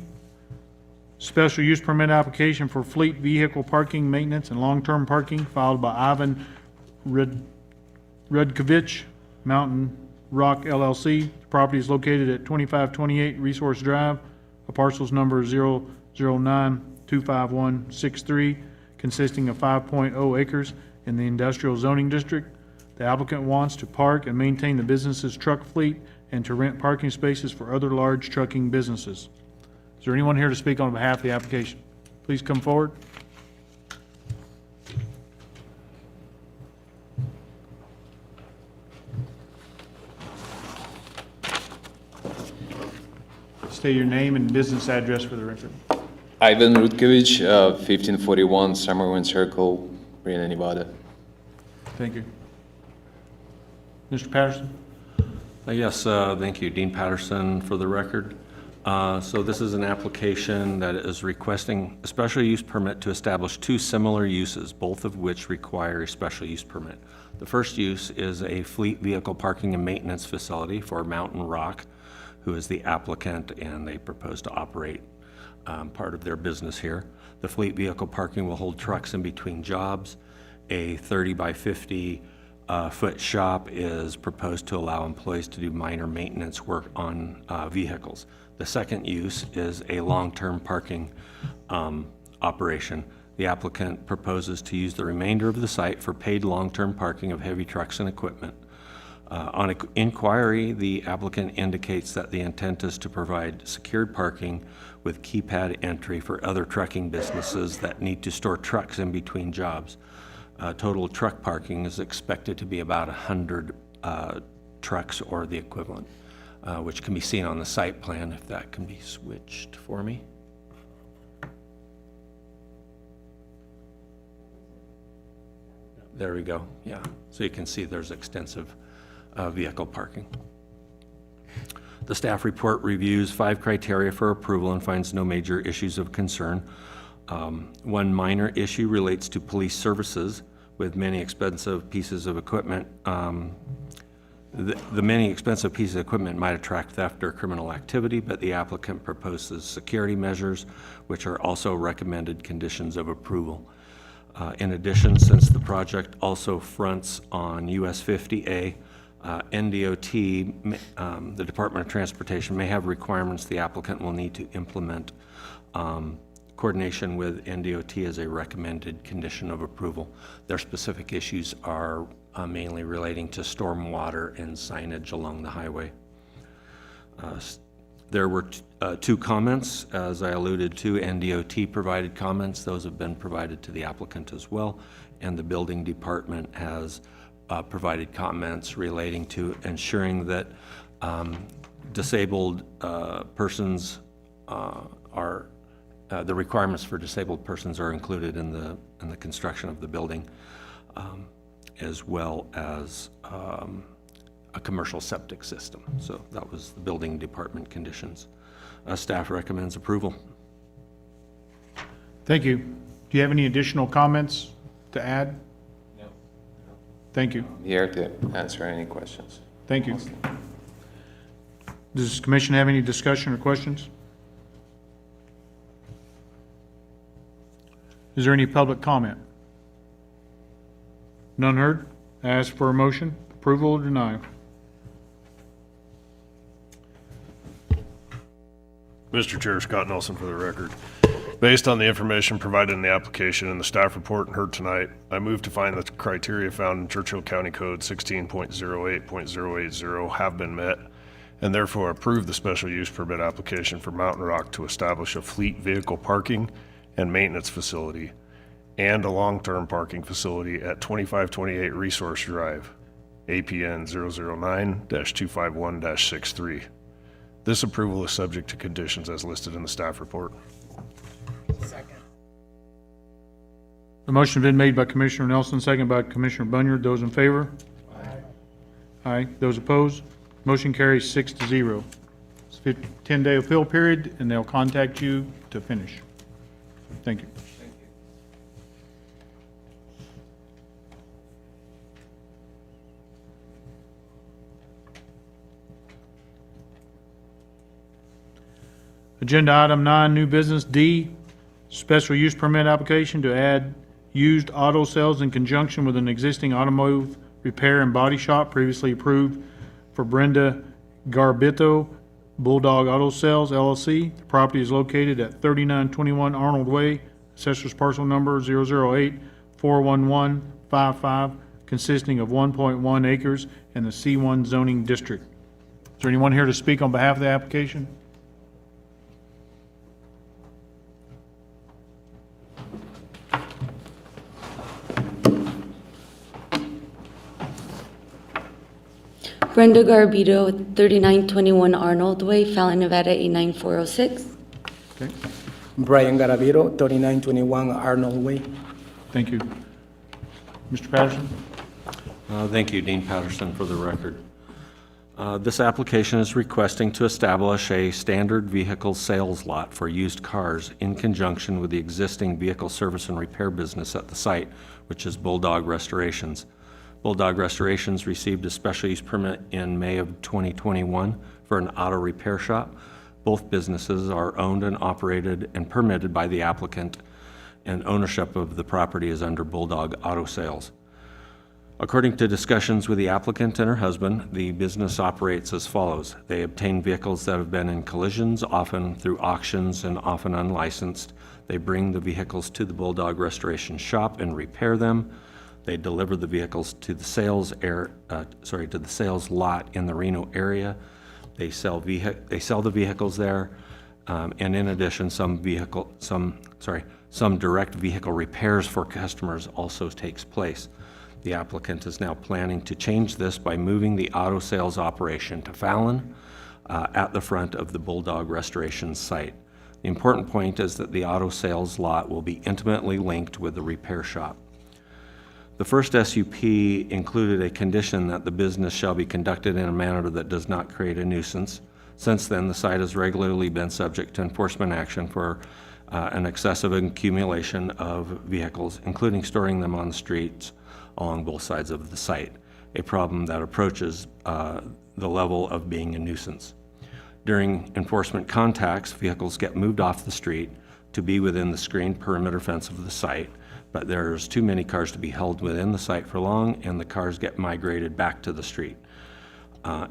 special use permit application for fleet vehicle parking, maintenance, and long-term parking filed by Ivan Rudkovich, Mountain Rock LLC. The property is located at 2528 Resource Drive. The parcel's number is 009-25163, consisting of 5.0 acres in the industrial zoning district. The applicant wants to park and maintain the business's truck fleet and to rent parking spaces for other large trucking businesses. Is there anyone here to speak on behalf of the application? Please come forward. State your name and business address for the record. Ivan Rutkovich, 1541 Summerwin Circle, Reno, Nevada. Thank you. Mr. Patterson? Yes, thank you. Dean Patterson for the record. So this is an application that is requesting a special use permit to establish two similar uses, both of which require a special use permit. The first use is a fleet vehicle parking and maintenance facility for Mountain Rock, who is the applicant, and they propose to operate part of their business here. The fleet vehicle parking will hold trucks in between jobs. A 30 by 50 foot shop is proposed to allow employees to do minor maintenance work on vehicles. The second use is a long-term parking operation. The applicant proposes to use the remainder of the site for paid long-term parking of heavy trucks and equipment. On inquiry, the applicant indicates that the intent is to provide secured parking with keypad entry for other trucking businesses that need to store trucks in between jobs. Total truck parking is expected to be about 100 trucks or the equivalent, which can be seen on the site plan if that can be switched for me. There we go, yeah. So you can see there's extensive vehicle parking. The staff report reviews 5 criteria for approval and finds no major issues of concern. One minor issue relates to police services with many expensive pieces of equipment. The many expensive pieces of equipment might attract theft or criminal activity, but the applicant proposes security measures, which are also recommended conditions of approval. In addition, since the project also fronts on US 50A, NDOT, the Department of Transportation, may have requirements the applicant will need to implement. Coordination with NDOT is a recommended condition of approval. Their specific issues are mainly relating to stormwater and signage along the highway. There were 2 comments, as I alluded to. NDOT provided comments. Those have been provided to the applicant as well, and the building department has provided comments relating to ensuring that disabled persons are the requirements for disabled persons are included in the construction of the building, as well as a commercial septic system. So that was the building department conditions. Staff recommends approval. Thank you. Do you have any additional comments to add? No. Thank you. Here to answer any questions. Thank you. Does the commission have any discussion or questions? Is there any public comment? None heard? Ask for a motion, approval or denial. Mr. Chair, Scott Nelson for the record. Based on the information provided in the application and the staff report heard tonight, I move to find that the criteria found in Churchill County Code 16.08.080 have been met, and therefore approve the special use permit application for Mountain Rock to establish a fleet vehicle parking and maintenance facility and a long-term parking facility at 2528 Resource Drive, APN 009-251-63. This approval is subject to conditions as listed in the staff report. Second. The motion has been made by Commissioner Nelson, second by Commissioner Bunyard. Those in favor? Aye. Aye. Those opposed? Motion carries 6-0. It's a 10-day appeal period, and they'll contact you to finish. Thank you. Agenda item 9, new business. D, special use permit application to add used auto sales in conjunction with an existing automotive repair and body shop previously approved for Brenda Garbito, Bulldog Auto Sales LLC. The property is located at 3921 Arnold Way, assessor's parcel number 008-41155, consisting of 1.1 acres in the C1 zoning district. Is there anyone here to speak on behalf of the application? Brenda Garbito, 3921 Arnold Way, Fallon, Nevada, 89406. Okay, Brian Garavito, 3921 Arnold Way. thank you. Mr. Patterson? Thank you, Dean Patterson, for the record. This application is requesting to establish a standard vehicle sales lot for used cars in conjunction with the existing vehicle service and repair business at the site, which is Bulldog Restorations. Bulldog Restorations received a special use permit in May of 2021 for an auto repair shop. Both businesses are owned and operated and permitted by the applicant, and ownership of the property is under Bulldog Auto Sales. According to discussions with the applicant and her husband, the business operates as follows. They obtain vehicles that have been in collisions, often through auctions and often unlicensed. They bring the vehicles to the Bulldog Restoration shop and repair them. They deliver the vehicles to the sales lot in the Reno area. They sell the vehicles there, and in addition, some direct vehicle repairs for customers also takes place. The applicant is now planning to change this by moving the auto sales operation to Fallon at the front of the Bulldog Restoration site. The important point is that the auto sales lot will be intimately linked with the repair shop. The first SUP included a condition that the business shall be conducted in a manner that does not create a nuisance. Since then, the site has regularly been subject to enforcement action for an excessive accumulation of vehicles, including storing them on the streets along both sides of the site, a problem that approaches the level of being a nuisance. During enforcement contacts, vehicles get moved off the street to be within the screened perimeter fence of the site, but there's too many cars to be held within the site for long, and the cars get migrated back to the street.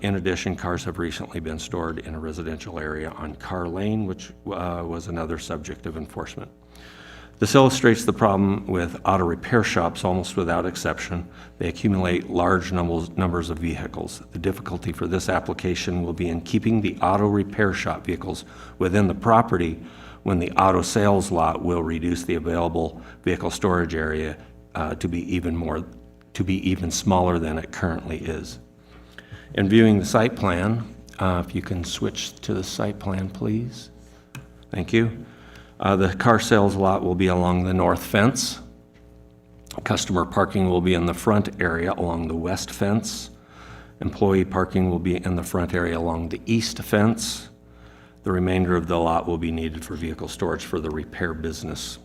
In addition, cars have recently been stored in a residential area on Carr Lane, which was another subject of enforcement. This illustrates the problem with auto repair shops almost without exception. They accumulate large numbers of vehicles. The difficulty for this application will be in keeping the auto repair shop vehicles within the property when the auto sales lot will reduce the available vehicle storage area to be even smaller than it currently is. In viewing the site plan, if you can switch to the site plan, please. Thank you. The car sales lot will be along the north fence. Customer parking will be in the front area along the west fence. Employee parking will be in the front area along the east fence. The remainder of the lot will be needed for vehicle storage for the repair business.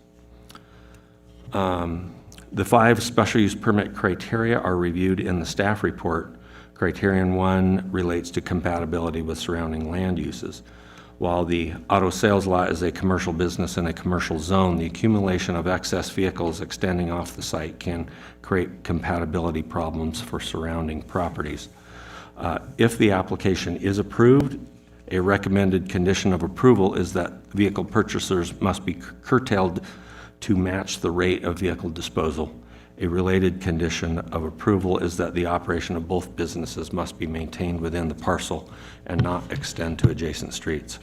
The 5 special use permit criteria are reviewed in the staff report. Criterion 1 relates to compatibility with surrounding land uses. While the auto sales lot is a commercial business in a commercial zone, the accumulation of excess vehicles extending off the site can create compatibility problems for surrounding properties. If the application is approved, a recommended condition of approval is that vehicle purchasers must be curtailed to match the rate of vehicle disposal. A related condition of approval is that the operation of both businesses must be maintained within the parcel and not extend to adjacent streets.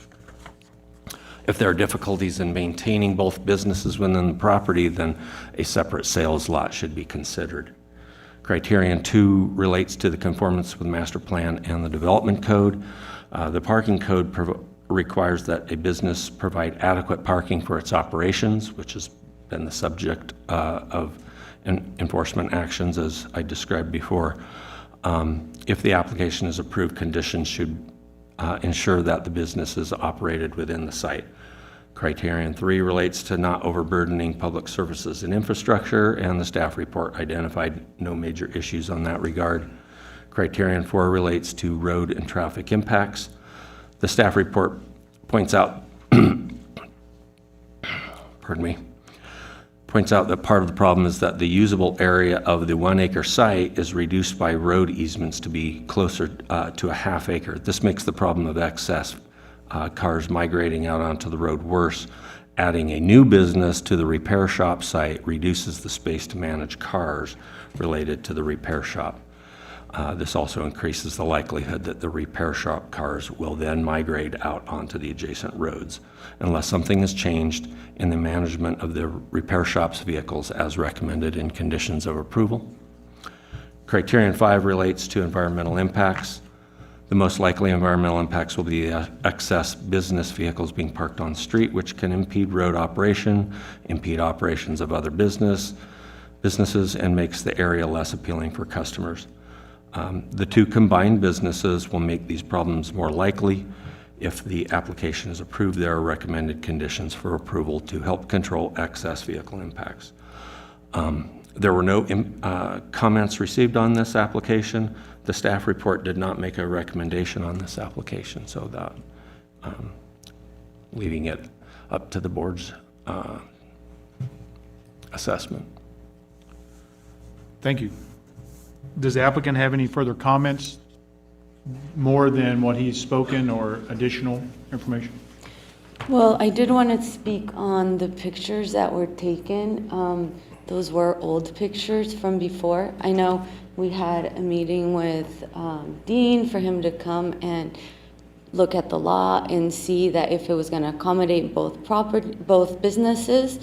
If there are difficulties in maintaining both businesses within the property, then a separate sales lot should be considered. Criterion 2 relates to the conformance with master plan and the development code. The parking code requires that a business provide adequate parking for its operations, which has been the subject of enforcement actions as I described before. If the application is approved, conditions should ensure that the business is operated within the site. Criterion 3 relates to not overburdening public services and infrastructure, and the staff report identified no major issues on that regard. Criterion 4 relates to road and traffic impacts. The staff report points out pardon me, points out that part of the problem is that the usable area of the 1 acre site is reduced by road easements to be closer to a half acre. This makes the problem of excess cars migrating out onto the road worse. Adding a new business to the repair shop site reduces the space to manage cars related to the repair shop. This also increases the likelihood that the repair shop cars will then migrate out onto the adjacent roads, unless something has changed in the management of the repair shop's vehicles as recommended in conditions of approval. Criterion 5 relates to environmental impacts. The most likely environmental impacts will be excess business vehicles being parked on street, which can impede road operation, impede operations of other businesses, and makes the area less appealing for customers. The two combined businesses will make these problems more likely. If the application is approved, there are recommended conditions for approval to help control excess vehicle impacts. There were no comments received on this application. The staff report did not make a recommendation on this application, so that leaving it up to the board's assessment. Thank you. Does the applicant have any further comments, more than what he's spoken or additional information? Well, I did want to speak on the pictures that were taken. Those were old pictures from before. I know we had a meeting with Dean for him to come and look at the law and see that if it was going to accommodate both businesses.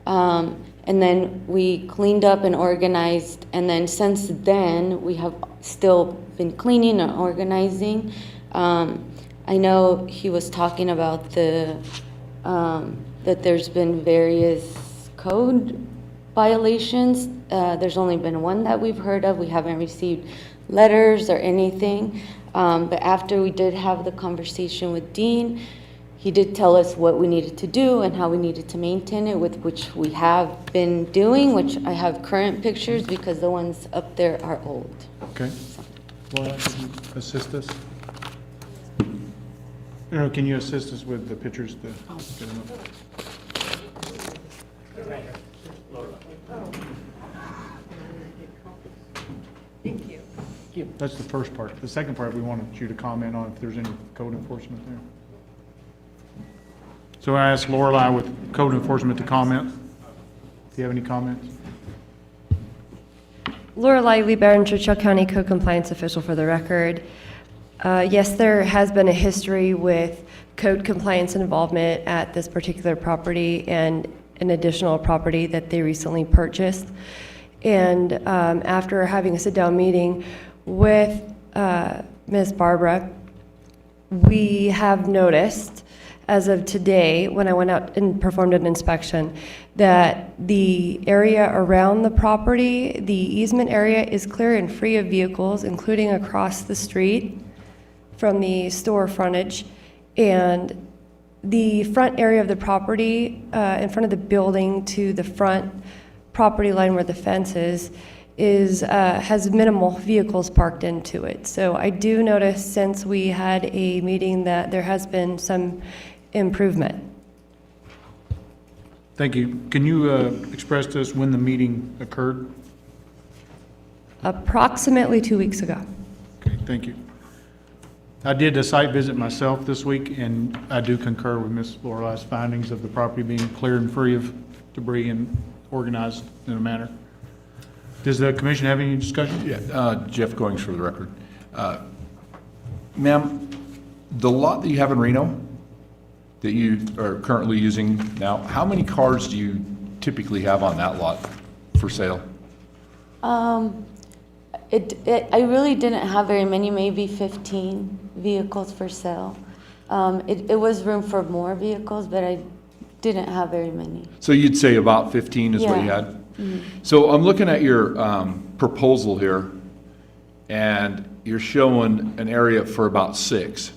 And then we cleaned up and organized, and then since then we have still been cleaning and organizing. I know he was talking about that there's been various code violations. There's only been one that we've heard of. We haven't received letters or anything. But after we did have the conversation with Dean, he did tell us what we needed to do and how we needed to maintain it, with which we have been doing, which I have current pictures because the ones up there are old. Okay. Laura, can you assist us? No, can you assist us with the pictures? Get them up? Thank you. That's the first part. The second part, we wanted you to comment on if there's any code enforcement there. So I asked Lorelei with code enforcement to comment. Do you have any comments? Lorelei Lee Barron, Churchill County Code Compliance Official for the record. Yes, there has been a history with code compliance involvement at this particular property and an additional property that they recently purchased. And after having a sit-down meeting with Ms. Barbara, we have noticed, as of today, when I went out and performed an inspection, that the area around the property, the easement area, is clear and free of vehicles, including across the street from the store frontage. And the front area of the property, in front of the building to the front property line where the fence is has minimal vehicles parked into it. So I do notice, since we had a meeting, that there has been some improvement. Thank you. Can you express to us when the meeting occurred? Approximately 2 weeks ago. Okay, thank you. I did a site visit myself this week, and I do concur with Ms. Lorelei's findings of the property being clear and free of debris and organized in a manner. Does the commission have any discussion? Yeah, Jeff Goings for the record. Ma'am, the lot that you have in Reno that you are currently using now, how many cars do you typically have on that lot for sale? I really didn't have very many, maybe 15 vehicles for sale. It was room for more vehicles, but I didn't have very many. So you'd say about 15 is what you had? Mm-hmm. So I'm looking at your proposal here, and you're showing an area for about 6.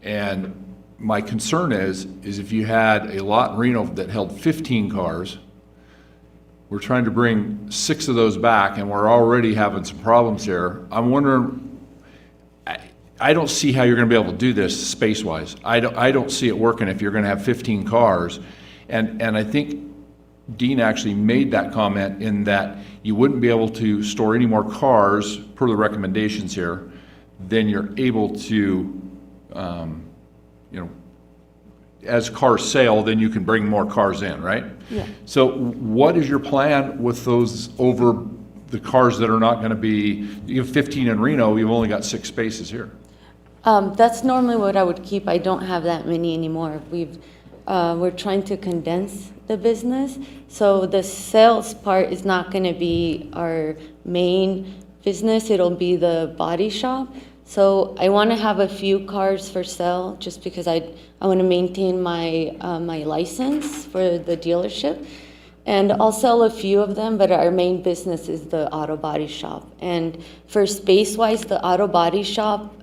And my concern is if you had a lot in Reno that held 15 cars, we're trying to bring 6 of those back, and we're already having some problems here. I'm wondering, I don't see how you're gonna be able to do this space-wise. I don't see it working if you're gonna have 15 cars. And I think Dean actually made that comment in that you wouldn't be able to store any more cars, per the recommendations here, than you're able to, as cars sail, then you can bring more cars in, right? Yeah. So what is your plan with those over the cars that are not gonna be, you have 15 in Reno, you've only got 6 spaces here. That's normally what I would keep. I don't have that many anymore. We're trying to condense the business, so the sales part is not going to be our main business. It'll be the body shop. So I want to have a few cars for sale, just because I want to maintain my my license for the dealership, and I'll sell a few of them. But our main business is the auto body shop. And for space-wise, the auto body shop,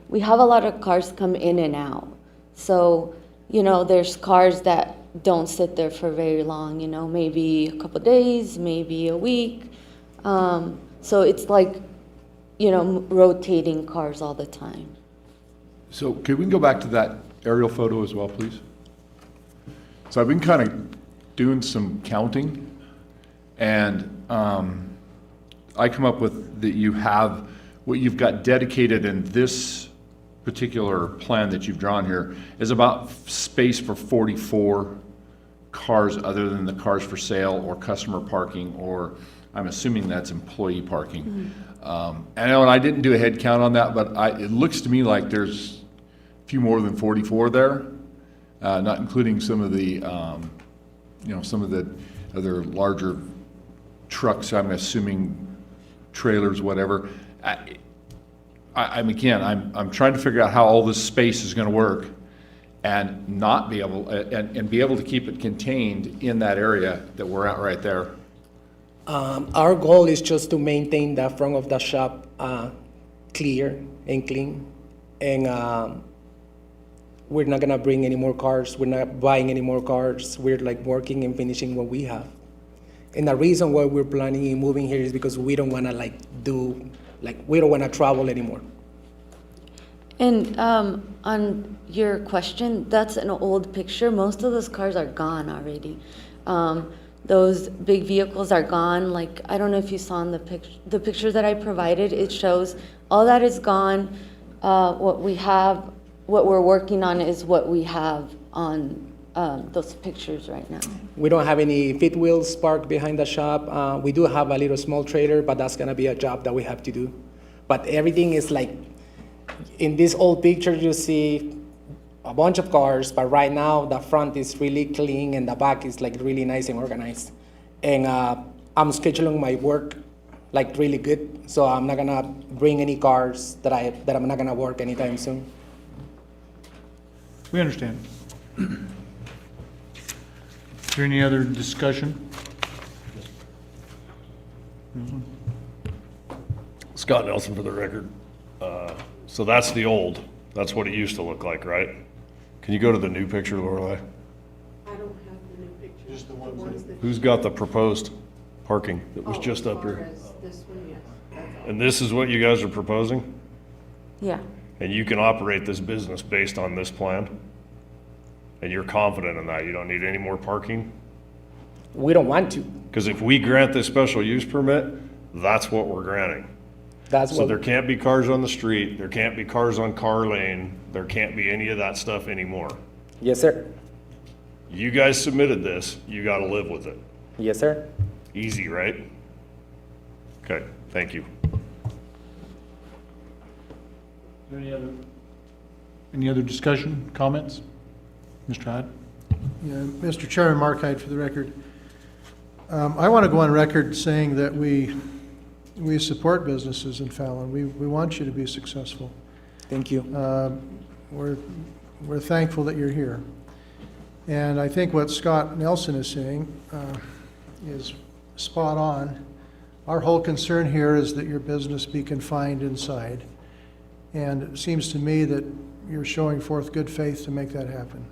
we have a lot of cars come in and out. So, there's cars that don't sit there for very long, maybe a couple days, maybe a week. So it's like, rotating cars all the time. So can we go back to that aerial photo as well, please? So I've been kind of doing some counting, and I come up with that you have, what you've got dedicated in this particular plan that you've drawn here is about space for 44 cars other than the cars for sale or customer parking, or I'm assuming that's employee parking. And I didn't do a head count on that, but it looks to me like there's a few more than 44 there, not including some of the, some of the other larger trucks, I'm assuming trailers, whatever. I'm trying to figure out how all this space is going to work and not be able, and be able to keep it contained in that area that we're at right there. Our goal is just to maintain the front of the shop clear and clean. And we're not gonna bring any more cars. We're not buying any more cars. We're like working and finishing what we have. And the reason why we're planning on moving here is because we don't wanna we don't wanna travel anymore. And on your question, that's an old picture. Most of those cars are gone already. Those big vehicles are gone. Like, I don't know if you saw in the picture that I provided, it shows all that is gone. What we have, what we're working on is what we have on those pictures right now. We don't have any fifth wheels parked behind the shop. We do have a little small trailer, but that's gonna be a job that we have to do. But everything is like, in this old picture, you see a bunch of cars, but right now the front is really clean and the back is like really nice and organized. And I'm scheduling my work like really good, so I'm not gonna bring any cars that I'm not gonna work anytime soon. We understand. Is there any other discussion? Scott Nelson for the record. So that's the old, that's what it used to look like, right? Can you go to the new picture, Lorelei? I don't have the new picture. Just the ones that. Who's got the proposed parking that was just up here? This one, yes. And this is what you guys are proposing? Yeah. And you can operate this business based on this plan? And you're confident in that? You don't need any more parking? We don't want to. Because if we grant this special use permit, that's what we're granting. So there can't be cars on the street, there can't be cars on car lane, there can't be any of that stuff anymore. Yes, sir. You guys submitted this, you gotta live with it. Yes, sir. Easy, right? Okay, thank you. Any other discussion, comments? Mr. Hyde? Yeah, Mr. Chairman, Mark Hyde for the record. I want to go on record saying that we support businesses in Fallon. We want you to be successful. Thank you. We're thankful that you're here. And I think what Scott Nelson is saying is spot on. Our whole concern here is that your business be confined inside. And it seems to me that you're showing forth good faith to make that happen.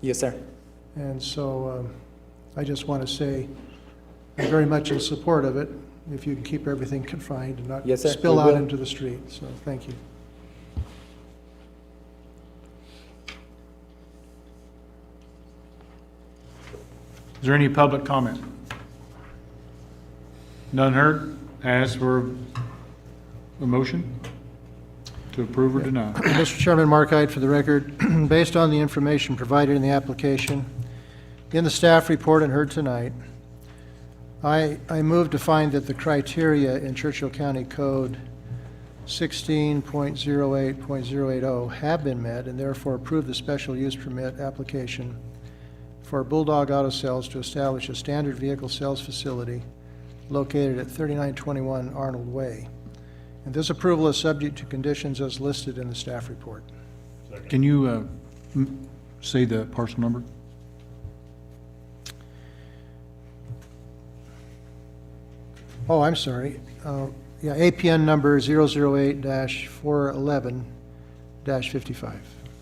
Yes, sir. And so I just want to say I'm very much in support of it, if you can keep everything confined and not Yes, sir. spill We out will. into the street. So thank you. Is there any public comment? None heard? Ask for a motion to approve or deny. Mr. Chairman, Mark Ide for the record. Based on the information provided in the application, in the staff report and heard tonight, I move to find that the criteria in Churchill County Code 16.08.080 have been met and therefore approve the special use permit application for Bulldog Auto Sales to establish a standard vehicle sales facility located at 3921 Arnold Way. And this approval is subject to conditions as listed in the staff report. Can you say the parcel number? Oh, I'm sorry. Yeah, APN number 008-411-55.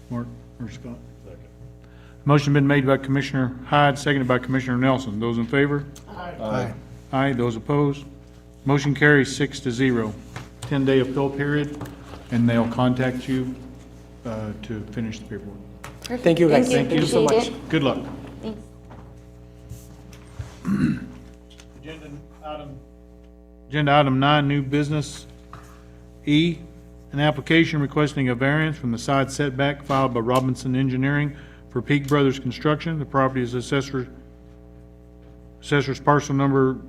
Mark or Scott? Motion been made by Commissioner Hyde, seconded by Commissioner Nelson. Those in favor? Aye. Aye. Those opposed? Motion carries 6-0. 10-day appeal period, and they'll contact you to finish the paperwork. Perfect. Thank you, guys. Thank you so Appreciate much. Good luck. Thanks. Agenda item 9, new business. E, an application requesting a variance from the side setback filed by Robinson Engineering for Peak Brothers Construction. The property is assessor's parcel number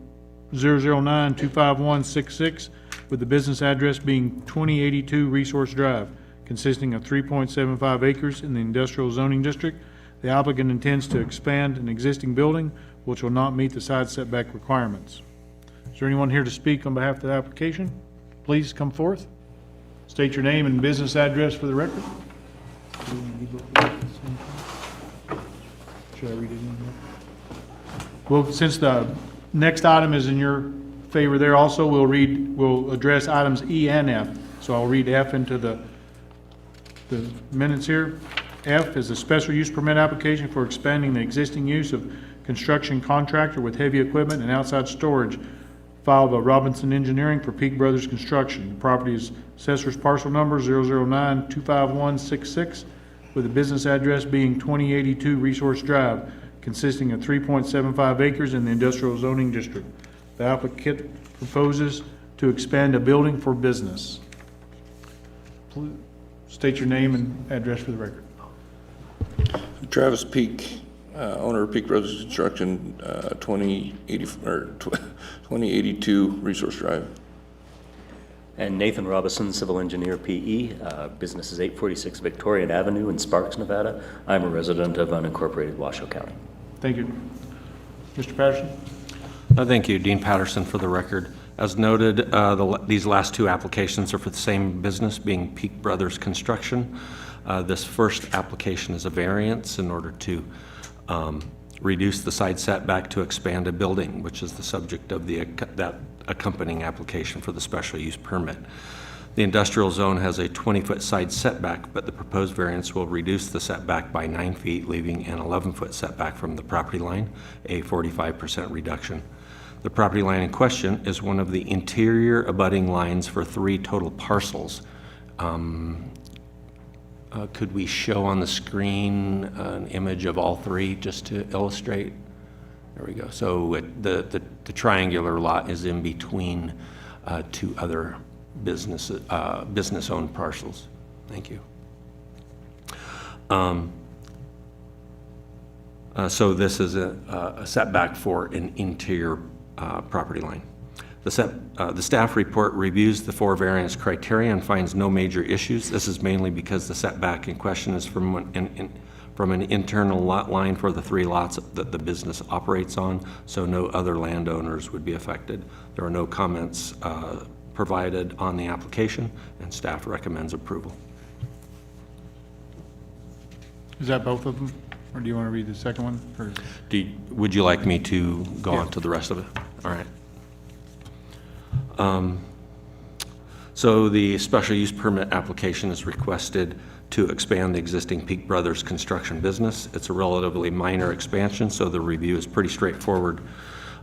009-25166, with the business address being 2082 Resource Drive, consisting of 3.75 acres in the industrial zoning district. The applicant intends to expand an existing building which will not meet the side setback requirements. Is there anyone here to speak on behalf of the application? Please come forth. State your name and business address for the record. Should I read it in here? Well, since the next item is in your favor there also, we'll address items E and F. So I'll read F into the minutes here. F is a special use permit application for expanding the existing use of construction contractor with heavy equipment and outside storage filed by Robinson Engineering for Peak Brothers Construction. The property is assessor's parcel number 009-25166, with the business address being 2082 Resource Drive, consisting of 3.75 acres in the industrial zoning district. The applicant proposes to expand a building for business. Please state your name and address for the record. Travis Peak, owner of Peak Brothers Construction, 2082 Resource Drive. And Nathan Robison, civil engineer, PE. Business is 846 Victoria Avenue in Sparks, Nevada. I'm a resident of unincorporated Washoe County. Thank you. Mr. Patterson? Thank you, Dean Patterson, for the record. As noted, these last two applications are for the same business, being Peak Brothers Construction. This first application is a variance in order to reduce the side setback to expand a building, which is the subject of that accompanying application for the special use permit. The industrial zone has a 20-foot side setback, but the proposed variance will reduce the setback by 9 feet, leaving an 11-foot setback from the property line, a 45% reduction. The property line in question is one of the interior abutting lines for 3 total parcels. Could we show on the screen an image of all 3 just to illustrate? There we go. So the triangular lot is in between 2 other business-owned parcels. Thank you. So this is a setback for an interior property line. The staff report reviews the 4 variance criteria and finds no major issues. This is mainly because the setback in question is from an internal lot line for the 3 lots that the business operates on, so no other landowners would be affected. There are no comments provided on the application, and staff recommends approval. Is that both of them, or do you want to read the second one? Or? Would you like me to go on to the rest of it? All right. So the special use permit application is requested to expand the existing Peak Brothers construction business. It's a relatively minor expansion, so the review is pretty straightforward.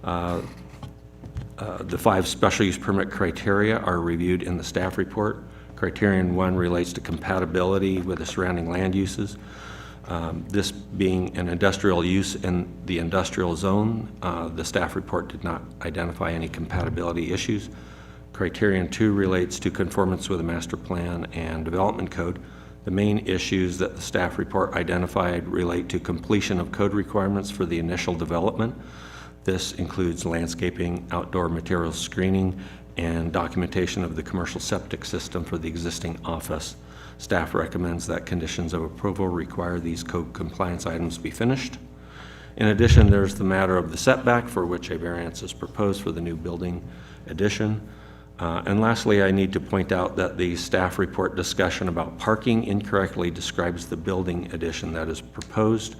The 5 special use permit criteria are reviewed in the staff report. Criterion 1 relates to compatibility with the surrounding land uses. This being an industrial use in the industrial zone, the staff report did not identify any compatibility issues. Criterion 2 relates to conformance with the master plan and development code. The main issues that the staff report identified relate to completion of code requirements for the initial development. This includes landscaping, outdoor material screening, and documentation of the commercial septic system for the existing office. Staff recommends that conditions of approval require these code compliance items be finished. In addition, there's the matter of the setback for which a variance is proposed for the new building addition. And lastly, I need to point out that the staff report discussion about parking incorrectly describes the building addition that is proposed.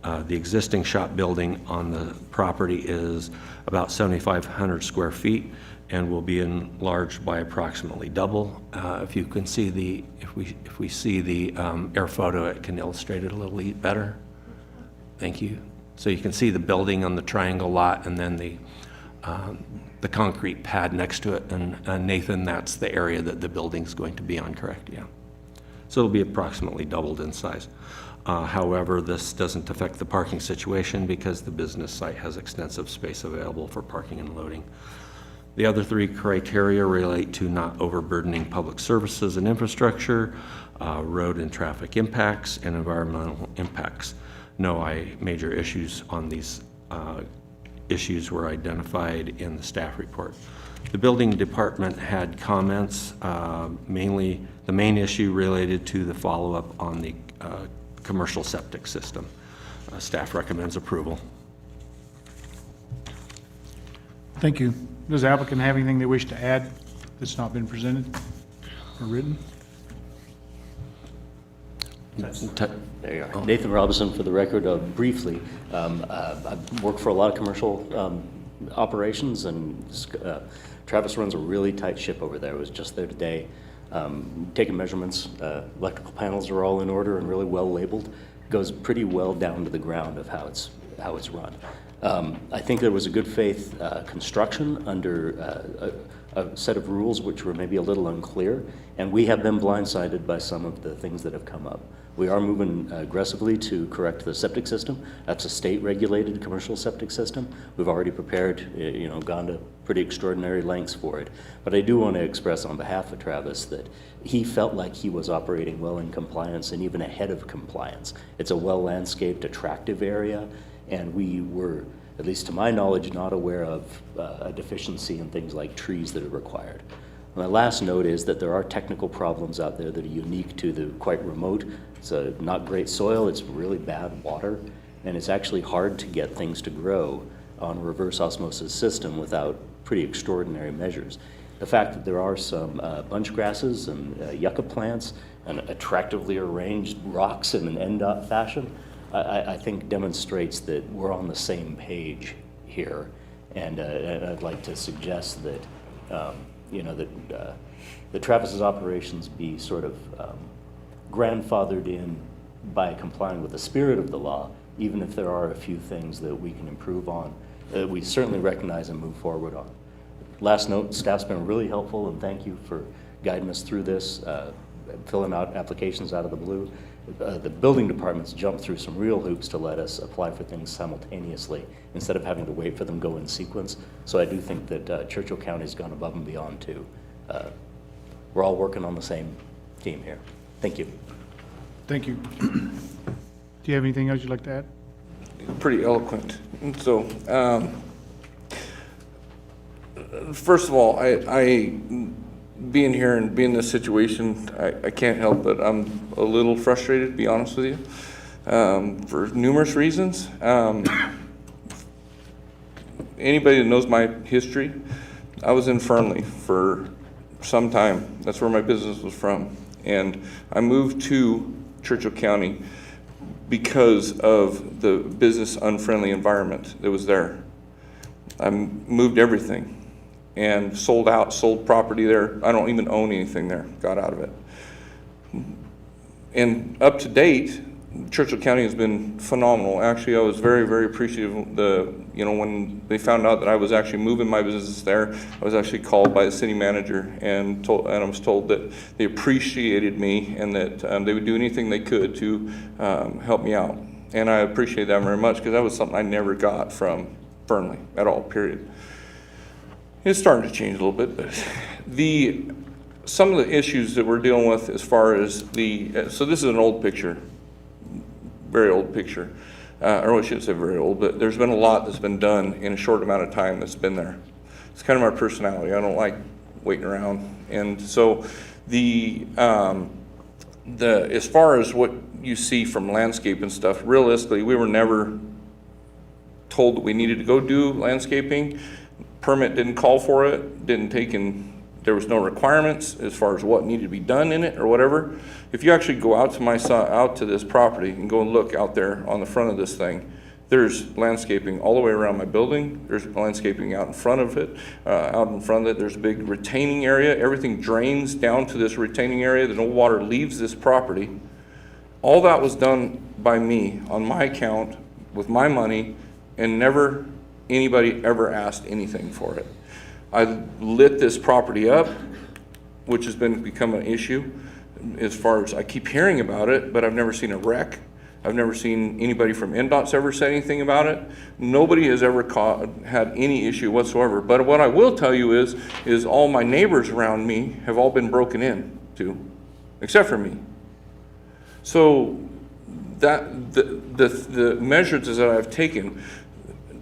The existing shop building on the property is about 7,500 square feet and will be enlarged by approximately double. If you can see the, if we see the air photo, it can illustrate it a little better. Thank you. So you can see the building on the triangle lot and then the concrete pad next to it. And Nathan, that's the area that the building's going to be on, correct? Yeah. So it'll be approximately doubled in size. However, this doesn't affect the parking situation because the business site has extensive space available for parking and loading. The other three criteria relate to not overburdening public services and infrastructure, road and traffic impacts, and environmental impacts. No major issues on these issues were identified in the staff report. The building department had comments, mainly the main issue related to the follow-up on the commercial septic system. Staff recommends approval. Thank you. Does the applicant have anything they wish to add that's not been presented or written? There you are. Nathan Robinson for the record. Briefly, I've worked for a lot of commercial operations, and Travis runs a really tight ship over there. I was just there today, taking measurements. Electrical panels are all in order and really well labeled. Goes pretty well down to the ground of how it's run. I think there was a good faith construction under a set of rules which were maybe a little unclear, and we have been blindsided by some of the things that have come up. We are moving aggressively to correct the septic system. That's a state-regulated commercial septic system. We've already prepared, gone to pretty extraordinary lengths for it. But I do want to express on behalf of Travis that he felt like he was operating well in compliance and even ahead of compliance. It's a well-landscaped, attractive area, and we were, at least to my knowledge, not aware of a deficiency in things like trees that are required. My last note is that there are technical problems out there that are unique to the quite remote. It's not great soil, it's really bad water, and it's actually hard to get things to grow on a reverse osmosis system without pretty extraordinary measures. The fact that there are some bunch grasses and yucca plants and attractively arranged rocks in an NDOT fashion, I think demonstrates that we're on the same page here. And I'd like to suggest that, that Travis's operations be sort of grandfathered in by complying with the spirit of the law, even if there are a few things that we can improve on, that we certainly recognize and move forward on. Last note, staff's been really helpful, and thank you for guiding us through this, filling out applications out of the blue. The building department's jumped through some real hoops to let us apply for things simultaneously instead of having to wait for them to go in sequence. So I do think that Churchill County's gone above and beyond too. We're all working on the same team here. Thank you. Thank you. Do you have anything else you'd like to add? Pretty eloquent. And so, first of all, I being here and being in this situation, I can't help but I'm a little frustrated, to be honest with you, for numerous reasons. Anybody that knows my history, I was in Fernley for some time. That's where my business was from. And I moved to Churchill County because of the business unfriendly environment that was there. I moved everything and sold property there. I don't even own anything there, got out of it. And up to date, Churchill County has been phenomenal. Actually, I was very, very appreciative of when they found out that I was actually moving my business there, I was actually called by the city manager and I was told that they appreciated me and that they would do anything they could to help me out. And I appreciate that very much because that was something I never got from Fernley at all, period. It's starting to change a little bit, but some of the issues that we're dealing with as far as so this is an old picture, very old picture, or I shouldn't say very old, but there's been a lot that's been done in a short amount of time that's been there. It's kind of my personality. I don't like waiting around. And so as far as what you see from landscape and stuff, realistically, we were never told that we needed to go do landscaping. Permit didn't call for it, there was no requirements as far as what needed to be done in it or whatever. If you actually go out to this property and go and look out there on the front of this thing, there's landscaping all the way around my building. There's landscaping out in front of it. There's a big retaining area. Everything drains down to this retaining area. No water leaves this property. All that was done by me on my account with my money, and never anybody ever asked anything for it. I lit this property up, which has become an issue as far as I keep hearing about it, but I've never seen a wreck. I've never seen anybody from NDOT's ever say anything about it. Nobody has ever had any issue whatsoever. But what I will tell you is all my neighbors around me have all been broken in to, except for me. So that the measures that I've taken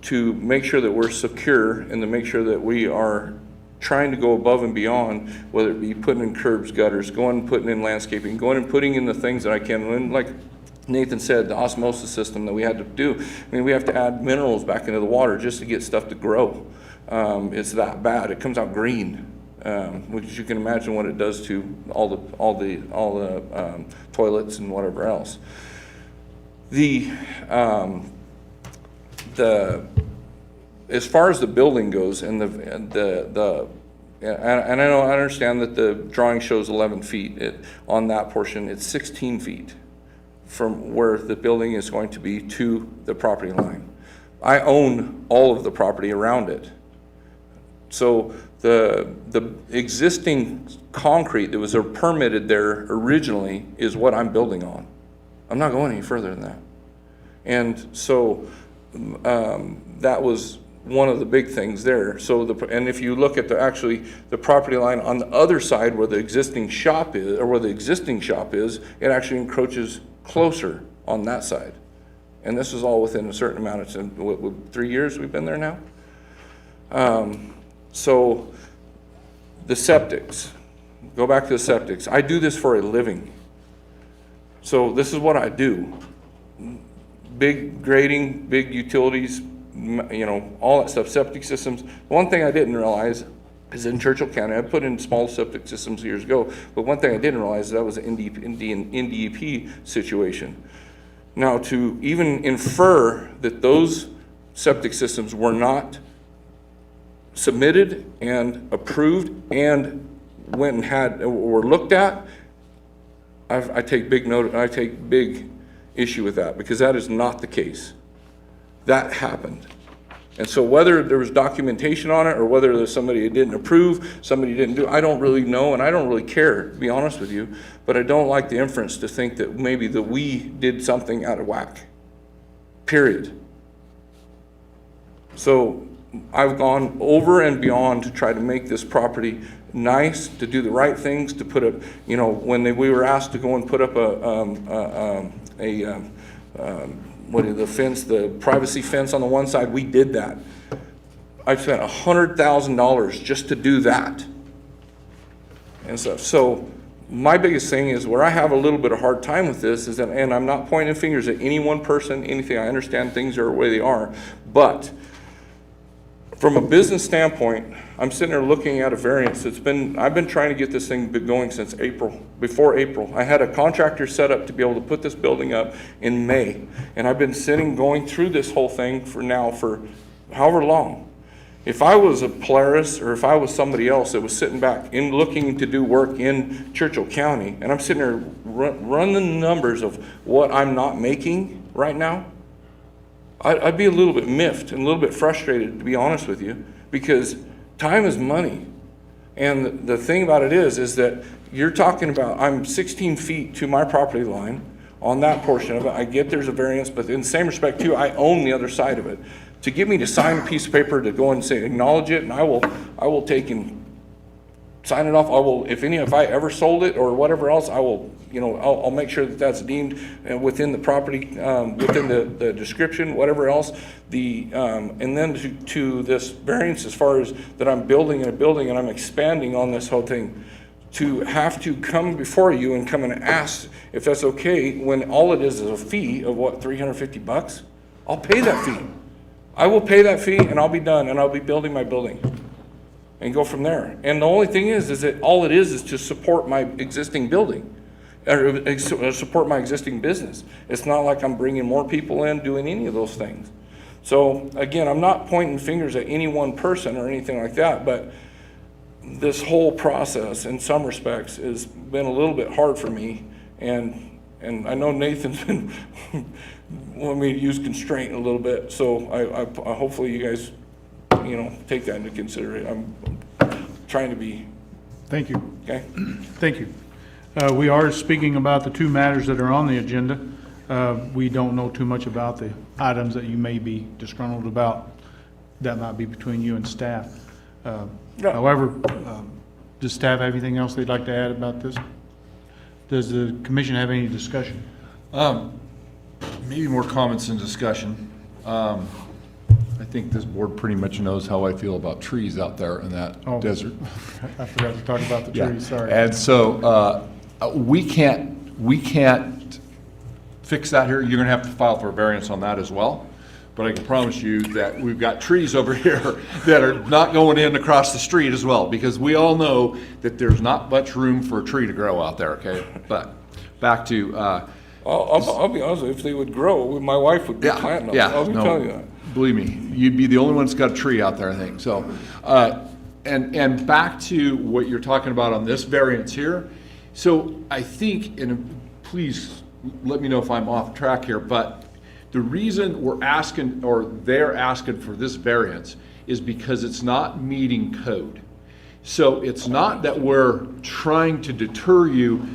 to make sure that we're secure and to make sure that we are trying to go above and beyond, whether it be putting in curbs, gutters, going and putting in landscaping, going and putting in the things that I can. And like Nathan said, the osmosis system that we had to do. I mean, we have to add minerals back into the water just to get stuff to grow. It's that bad. It comes out green, which you can imagine what it does to all the toilets and whatever else. As far as the building goes, and I understand that the drawing shows 11 feet. On that portion, it's 16 feet from where the building is going to be to the property line. I own all of the property around it. So the existing concrete that was permitted there originally is what I'm building on. I'm not going any further than that. And so that was one of the big things there. So and if you look at the property line on the other side where the existing shop is, it actually encroaches closer on that side. And this is all within a certain amount of time. What, 3 years we've been there now? So the septics, go back to the septics. I do this for a living. So this is what I do. Big grading, big utilities, all that stuff, septic systems. One thing I didn't realize is in Churchill County, I put in small septic systems years ago, but one thing I didn't realize is that was an NDEP situation. Now, to even infer that those septic systems were not submitted and approved and went and were looked at, I take big issue with that, because that is not the case. That happened. And so whether there was documentation on it or whether there's somebody who didn't approve, somebody didn't do, I don't really know, and I don't really care, to be honest with you, but I don't like the inference to think that maybe that we did something out of whack, period. So I've gone over and beyond to try to make this property nice, to do the right things, to put up, when we were asked to go and put up the privacy fence on the one side, we did that. I spent $100,000 just to do that and stuff. So my biggest thing is where I have a little bit of hard time with this is that, and I'm not pointing fingers at any one person, anything. I understand things are the way they are, but from a business standpoint, I'm sitting there looking at a variance. I've been trying to get this thing going since before April. I had a contractor set up to be able to put this building up in May. And I've been going through this whole thing for however long. If I was a Polaris, or if I was somebody else that was sitting back and looking to do work in Churchill County, and I'm sitting there running the numbers of what I'm not making right now, I'd be a little bit miffed and a little bit frustrated, to be honest with you, because time is money. And the thing about it is that you're talking about, I'm 16 feet to my property line on that portion of it. I get there's a variance, but in the same respect too, I own the other side of it. To get me to sign a piece of paper to go and say, acknowledge it, and I will take and sign it off. I will, if I ever sold it or whatever else, I will, I'll make sure that that's deemed within the property, within the description, whatever else. And then to this variance, as far as that I'm building in a building and I'm expanding on this whole thing, to have to come before you and come and ask if that's okay, when all it is a fee of what, $350? I'll pay that fee. I will pay that fee and I'll be done, and I'll be building my building and go from there. And the only thing is that all it is to support my existing building, or support my existing business. It's not like I'm bringing more people in, doing any of those things. So again, I'm not pointing fingers at any one person or anything like that, but this whole process in some respects has been a little bit hard for me, and I know Nathan's been wanting me to use constraint a little bit, so I hopefully you guys take that into consideration. I'm trying to be. Thank you. Okay. Thank you. We are speaking about the two matters that are on the agenda. We don't know too much about the items that you may be disgruntled about. That might be between you and staff. However, does staff have anything else they'd like to add about this? Does the commission have any discussion? Maybe more comments than discussion. I think this board pretty much knows how I feel about trees out there in that desert. I forgot to talk about the trees, sorry. And so we can't fix that here. You're gonna have to file for a variance on that as well. But I can promise you that we've got trees over here that are not going in across the street as well, because we all know that there's not much room for a tree to grow out there, okay? But back to... I'll be honest with you, if they would grow, my wife would be planting them. I'll be telling you that. Believe me, you'd be the only one that's got a tree out there, I think. So, and back to what you're talking about on this variance here. So I think, and please let me know if I'm off track here, but the reason we're asking, or they're asking for this variance, is because it's not meeting code. So it's not that we're trying to deter you.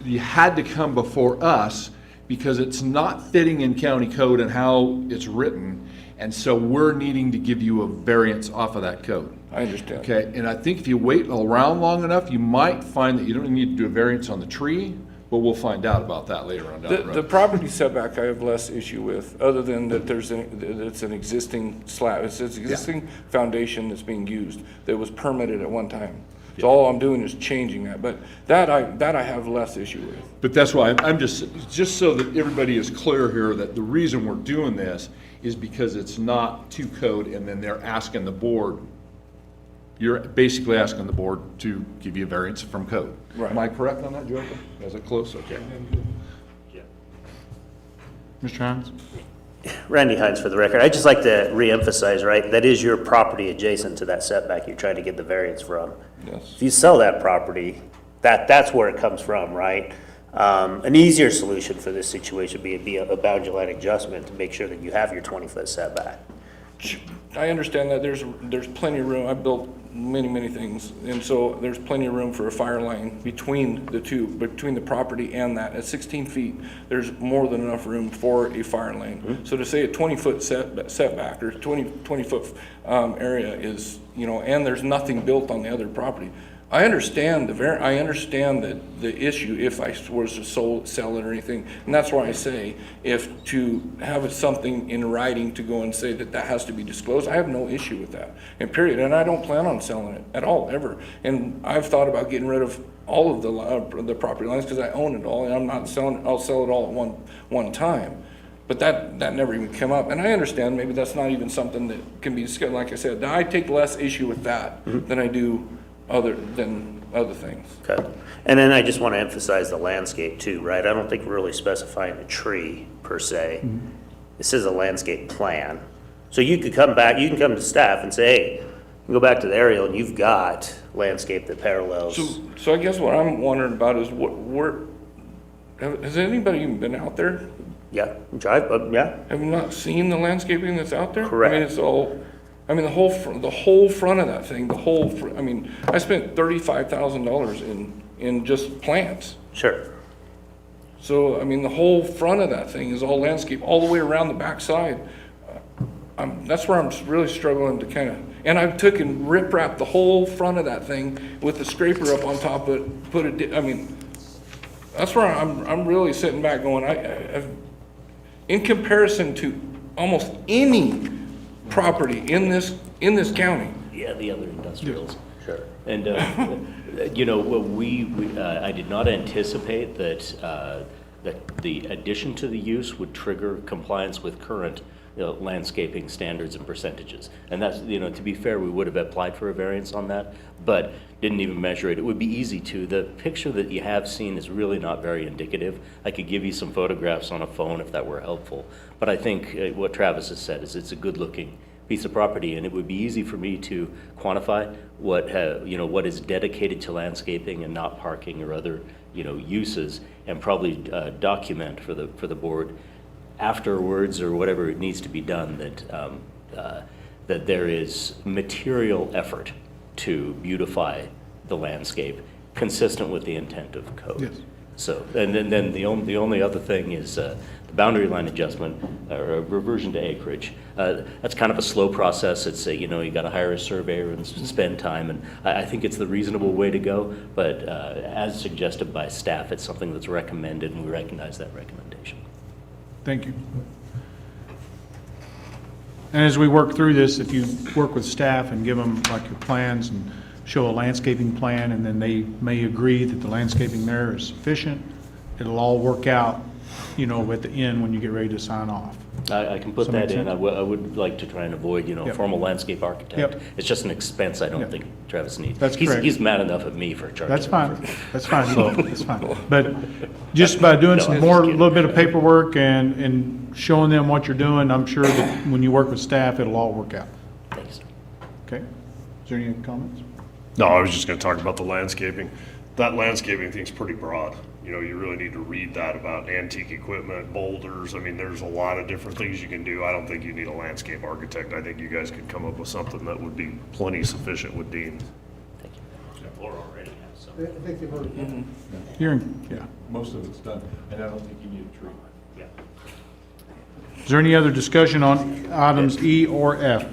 You had to come before us because it's not fitting in county code and how it's written. And so we're needing to give you a variance off of that code. I understand. Okay, and I think if you wait around long enough, you might find that you don't need to do a variance on the tree, but we'll find out about that later on down the road. The property setback I have less issue with, other than that it's an existing slab. It's an existing foundation that's being used that was permitted at one time. So all I'm doing is changing that, but that I have less issue with. But that's why I'm just so that everybody is clear here that the reason we're doing this is because it's not to code, and then they're asking the board, you're basically asking the board to give you a variance from code. Right. Am I correct on that, Joe? Is it close? Okay. Mr. Hines? Randy Hines for the record. I'd just like to reemphasize, right, that is your property adjacent to that setback you're trying to get the variance from. Yes. If you sell that property, that's where it comes from, right? An easier solution for this situation would be a boundary line adjustment to make sure that you have your 20-foot setback. I understand that there's plenty of room. I built many things, and so there's plenty of room for a fire lane between the two, between the property and that. At 16 feet, there's more than enough room for a fire lane. Mm-hmm. So to say a 20-foot setback or 20-foot area is, and there's nothing built on the other property. I understand the issue if I was to sell it or anything, and that's why I say if to have something in writing to go and say that has to be disclosed, I have no issue with that. And period. And I don't plan on selling it at all ever. And I've thought about getting rid of all of the property lines because I own it all, and I'm not selling. I'll sell it all at one time. But that never even came up. And I understand maybe that's not even something that can be discussed. Like I said, I take less issue with that than I do other things. Okay. And then I just want to emphasize the landscape too, right? I don't think we're really specifying a tree per se. Mm-hmm. This is a landscape plan. So you could come back, you can come to staff and say, hey, you go back to the aerial and you've got landscape that parallels. So I guess what I'm wondering about is has anybody even been out there? Yeah, yeah. Have you not seen the landscaping that's out there? Correct. I mean, it's all, I mean, the whole front of that thing, I mean, I spent $35,000 in just plants. Sure. So, I mean, the whole front of that thing is all landscape, all the way around the backside. That's where I'm really struggling to kind of, and I've taken rip-wrap the whole front of that thing with the scraper up on top of it, I mean, that's where I'm really sitting back going, in comparison to almost any property in this county. Yeah, the other industrials. Sure. And, you know, I did not anticipate that the addition to the use would trigger compliance with current landscaping standards and percentages. And that's, you know, to be fair, we would have applied for a variance on that, but didn't even measure it. It would be easy to. The picture that you have seen is really not very indicative. I could give you some photographs on a phone if that were helpful. But I think what Travis has said is it's a good looking piece of property, and it would be easy for me to quantify what what is dedicated to landscaping and not parking or other uses, and probably document for the board afterwards or whatever it needs to be done that there is material effort to beautify the landscape consistent with the intent of code. Yes. So, And then the only other thing is the boundary line adjustment or a reversion to acreage. That's kind of a slow process. It's you got to hire a surveyor and spend time, and I think it's the reasonable way to go. But as suggested by staff, it's something that's recommended, and we recognize that recommendation. Thank you. And as we work through this, if you work with staff and give them like your plans and show a landscaping plan, and then they may agree that the landscaping there is sufficient, it'll all work out, at the end when you get ready to sign off. I can put Does that that make in. sense? I would like to try and avoid, Yep. formal landscape architect. Yep. It's just an expense I don't Yep. think Travis needs. That's correct. He's mad enough at me for charging. That's fine, him for- that's fine, that's fine. But just by doing No, some I'm more, a just kidding. little bit of paperwork and showing them what you're doing, I'm sure that when you work with staff, it'll all work out. Thanks, sir. Okay? Is there any comments? No, I was just gonna talk about the landscaping. That landscaping thing's pretty broad. You really need to read that about antique equipment, boulders. I mean, there's a lot of different things you can do. I don't think you need a landscape architect. I think you guys could come up with something that would be plenty sufficient with Dean. Thank you. Or already have some. I think they've already. Yeah. Most of it's done, and I don't think you need a tree. Yeah. Is there any other discussion on items E or F?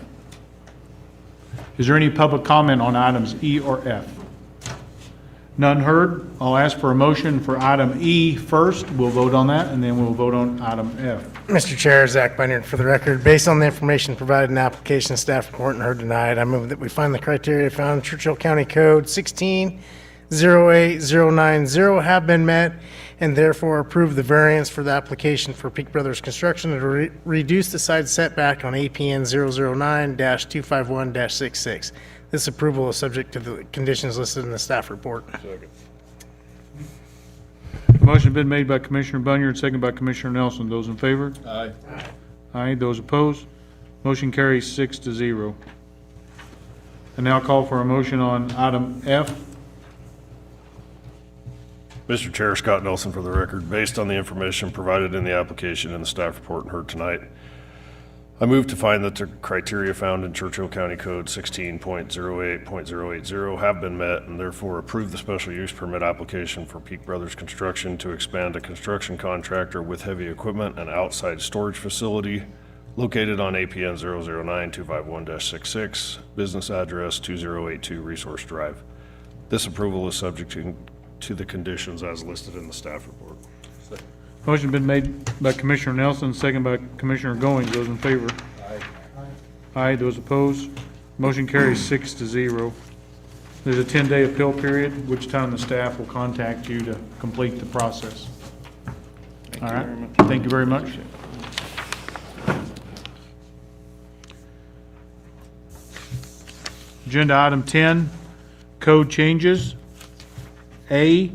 Is there any public comment on items E or F? None heard. I'll ask for a motion for item E first. We'll vote on that, and then we'll vote on item F. Mr. Chair, Zach Bynard for the record. Based on the information provided in the application, staff report, and heard tonight, I move that we find the criteria found in Churchill County Code 16-08090 have been met, and therefore approve the variance for the application for Peak Brothers Construction to reduce the side setback on APN 009-251-66. This approval is subject to the conditions listed in the staff report. Motion been made by Commissioner Bunyard, second by Commissioner Nelson. Those in favor? Aye. Aye. Those opposed? Motion carries 6-0. And now call for a motion on item F. Mr. Chair, Scott Nelson for the record. Based on the information provided in the application and the staff report and heard tonight, I move to find that the criteria found in Churchill County Code 16.08.080 have been met, and therefore approve the special use permit application for Peak Brothers Construction to expand a construction contractor with heavy equipment and outside storage facility located on APN 009-251-66, business address 2082 Resource Drive. This approval is subject to the conditions as listed in the staff report. Motion been made by Commissioner Nelson, second by Commissioner Goings. Those in favor? Aye. Aye. Those opposed? Motion carries 6-0. There's a 10-day appeal period, which time the staff will contact you to complete the process. All right. Thank you very much. Agenda item 10, code changes. A,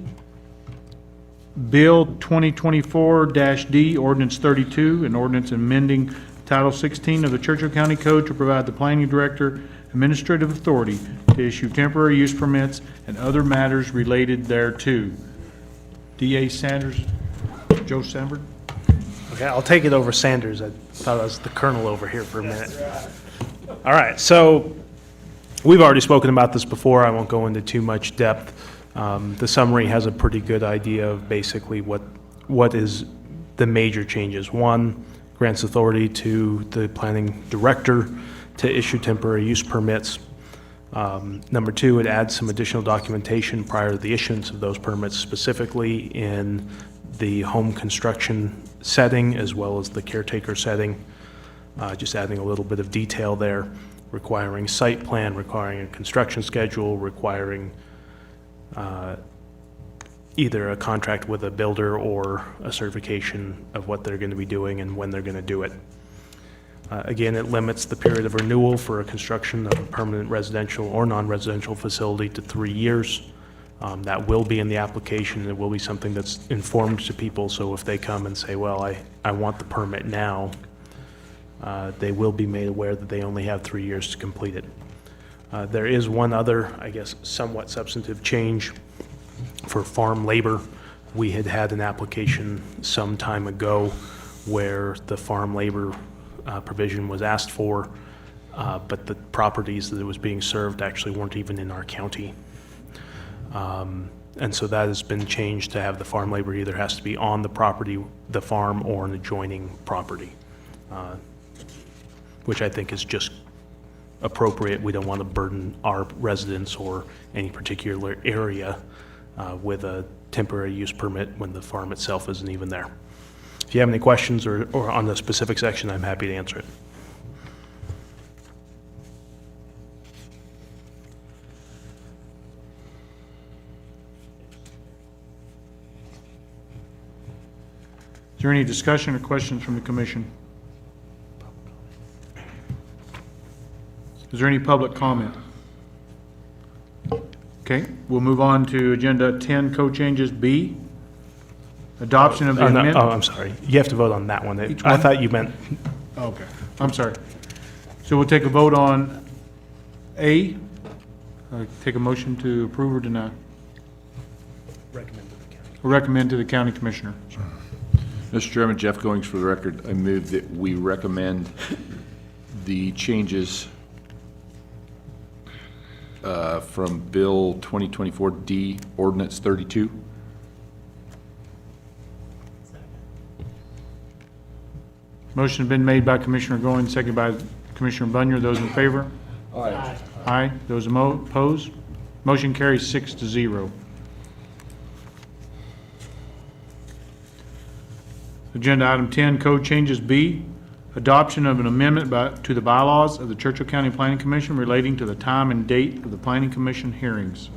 Bill 2024-D, Ordinance 32, an ordinance amending Title 16 of the Churchill County Code to provide the planning director administrative authority to issue temporary use permits and other matters related thereto. D.A. Sanders, Joe Sanford. Okay, I'll take it over Sanders. I thought I was the colonel over here for a minute. All right, so we've already spoken about this before. I won't go into too much depth. The summary has a pretty good idea of basically what is the major changes. One, grants authority to the planning director to issue temporary use permits. Number two, it adds some additional documentation prior to the issuance of those permits, specifically in the home construction setting as well as the caretaker setting. Just adding a little bit of detail there, requiring site plan, requiring a construction schedule, requiring either a contract with a builder or a certification of what they're going to be doing and when they're going to do it. Again, it limits the period of renewal for a construction of a permanent residential or non-residential facility to 3 years. That will be in the application. It will be something that's informed to people, so if they come and say, well, I want the permit now, they will be made aware that they only have 3 years to complete it. There is one other, I guess, somewhat substantive change for farm labor. We had an application some time ago where the farm labor provision was asked for, but the properties that it was being served actually weren't even in our county. And so that has been changed to have the farm labor either has to be on the property, the farm, or an adjoining property, which I think is just appropriate. We don't want to burden our residents or any particular area with a temporary use permit when the farm itself isn't even there. If you have any questions or on the specific section, I'm happy to answer it. Is there any discussion or questions from the commission? Is there any public comment? Okay, we'll move on to Agenda 10, Code Changes B. Adoption of the amendment. Oh, I'm sorry. You have to vote on that one. I thought you meant. Okay, I'm sorry. So we'll take a vote on A. Take a motion to approve or deny. Recommend to the county. Recommend to the county commissioner. Mr. Chairman, Jeff Goings for the record. I move that we recommend the changes from Bill 2024-D, Ordinance 32. Motion has been made by Commissioner Goins, seconded by Commissioner Bunyard. Those in favor? Aye. Aye. Those opposed? Motion carries 6-0. Agenda item 10, Code Changes B. Adoption of an amendment to the bylaws of the Churchill County Planning Commission relating to the time and date of the Planning Commission hearings.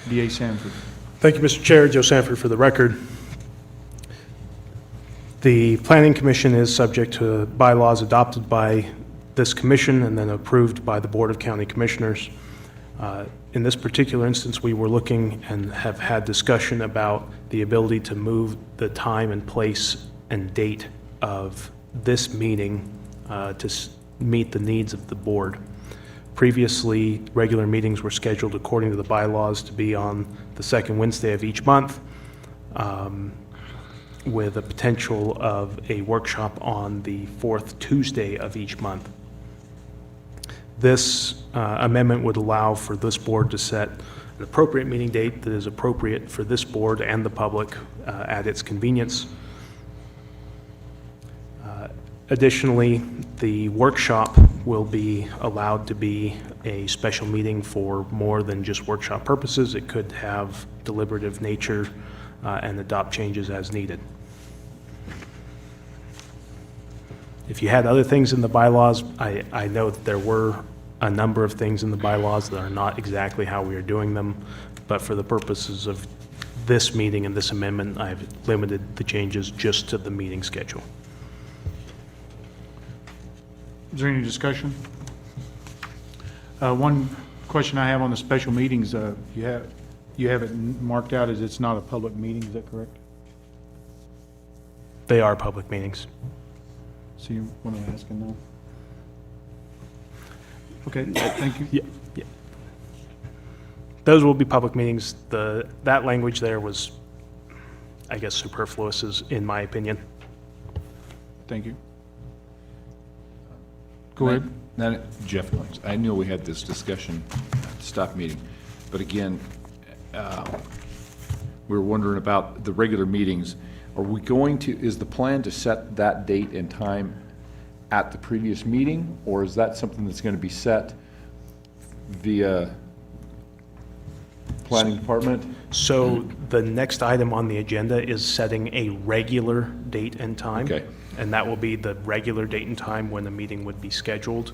D.A. Sanford. Thank you, Mr. Chair. Joe Sanford for the record. The Planning Commission is subject to bylaws adopted by this commission and then approved by the Board of County Commissioners. In this particular instance, we were looking and have had discussion about the ability to move the time and place and date of this meeting to meet the needs of the board. Previously, regular meetings were scheduled according to the bylaws to be on the second Wednesday of each month, with a potential of a workshop on the fourth Tuesday of each month. This amendment would allow for this board to set an appropriate meeting date that is appropriate for this board and the public at its convenience. Additionally, the workshop will be allowed to be a special meeting for more than just workshop purposes. It could have deliberative nature and adopt changes as needed. If you had other things in the bylaws, I know that there were a number of things in the bylaws that are not exactly how we are doing them, but for the purposes of this meeting and this amendment, I've limited the changes just to the meeting schedule. Is there any discussion? One question I have on the special meetings, you have it marked out as it's not a public meeting, is that correct? They are public meetings. So you want to ask him now? Okay, thank you. Yeah. Those will be public meetings. That language there was, I guess, superfluous, in my opinion. Thank you. Go ahead. Now, Jeff, I know we had this discussion at the staff meeting, but again, we were wondering about the regular meetings. Are we going to, is the plan to set that date and time at the previous meeting, or is that something that's going to be set via planning department? So the next item on the agenda is setting a regular date and time. Okay. And that will be the regular date and time when the meeting would be scheduled,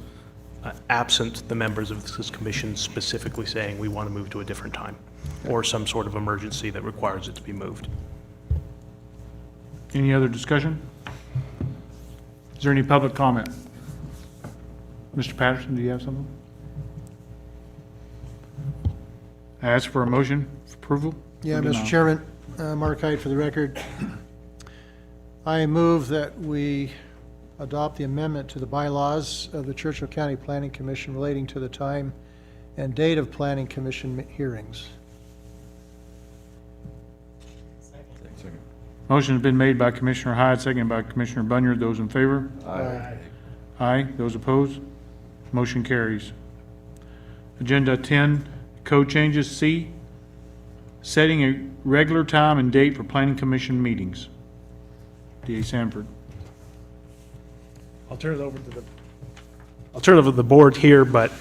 absent the members of this commission specifically saying we want to move to a different time, or some sort of emergency that requires it to be moved. Any other discussion? Is there any public comment? Mr. Patterson, do you have something? I ask for a motion for approval? Yeah, or Mr. denial? Chairman, Mark Hyde for the record. I move that we adopt the amendment to the bylaws of the Churchill County Planning Commission relating to the time and date of Planning Commission hearings. Motion has been made by Commissioner Hyde, seconded by Commissioner Bunyard. Those in favor? Aye. Aye. Those opposed? Motion carries. Agenda 10, code changes. C, setting a regular time and date for Planning Commission meetings. D.A. Sanford. I'll turn it over to the board here, but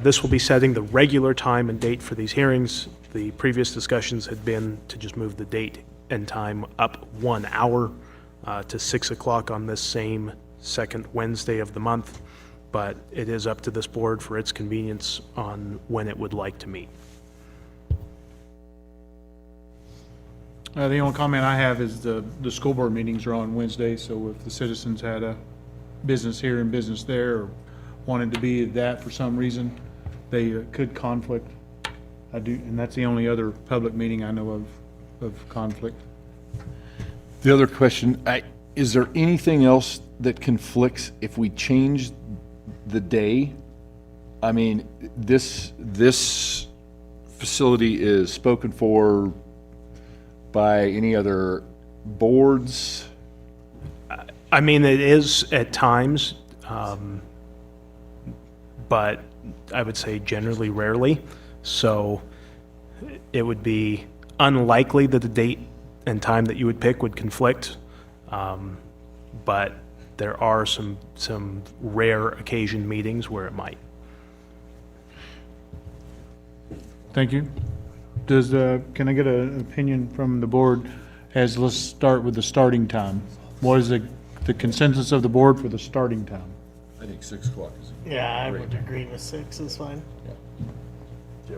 this will be setting the regular time and date for these hearings. The previous discussions had been to just move the date and time up 1 hour to 6 o'clock on this same second Wednesday of the month, but it is up to this board for its convenience on when it would like to meet. The only comment I have is the school board meetings are on Wednesday, so if the citizens had a business here and business there, or wanted to be at that for some reason, they could conflict. I do, and that's the only other public meeting I know of conflict. The other question, is there anything else that conflicts if we change the day? I mean, this facility is spoken for by any other boards? I mean, it is at times, but I would say generally rarely. So it would be unlikely that the date and time that you would pick would conflict. But there are some rare occasion meetings where it might. Thank you. Does, can I get an opinion from the board as, let's start with the starting time. What is the consensus of the board for the starting time? I think 6 o'clock is. Yeah, I would agree with 6 is fine. Yeah,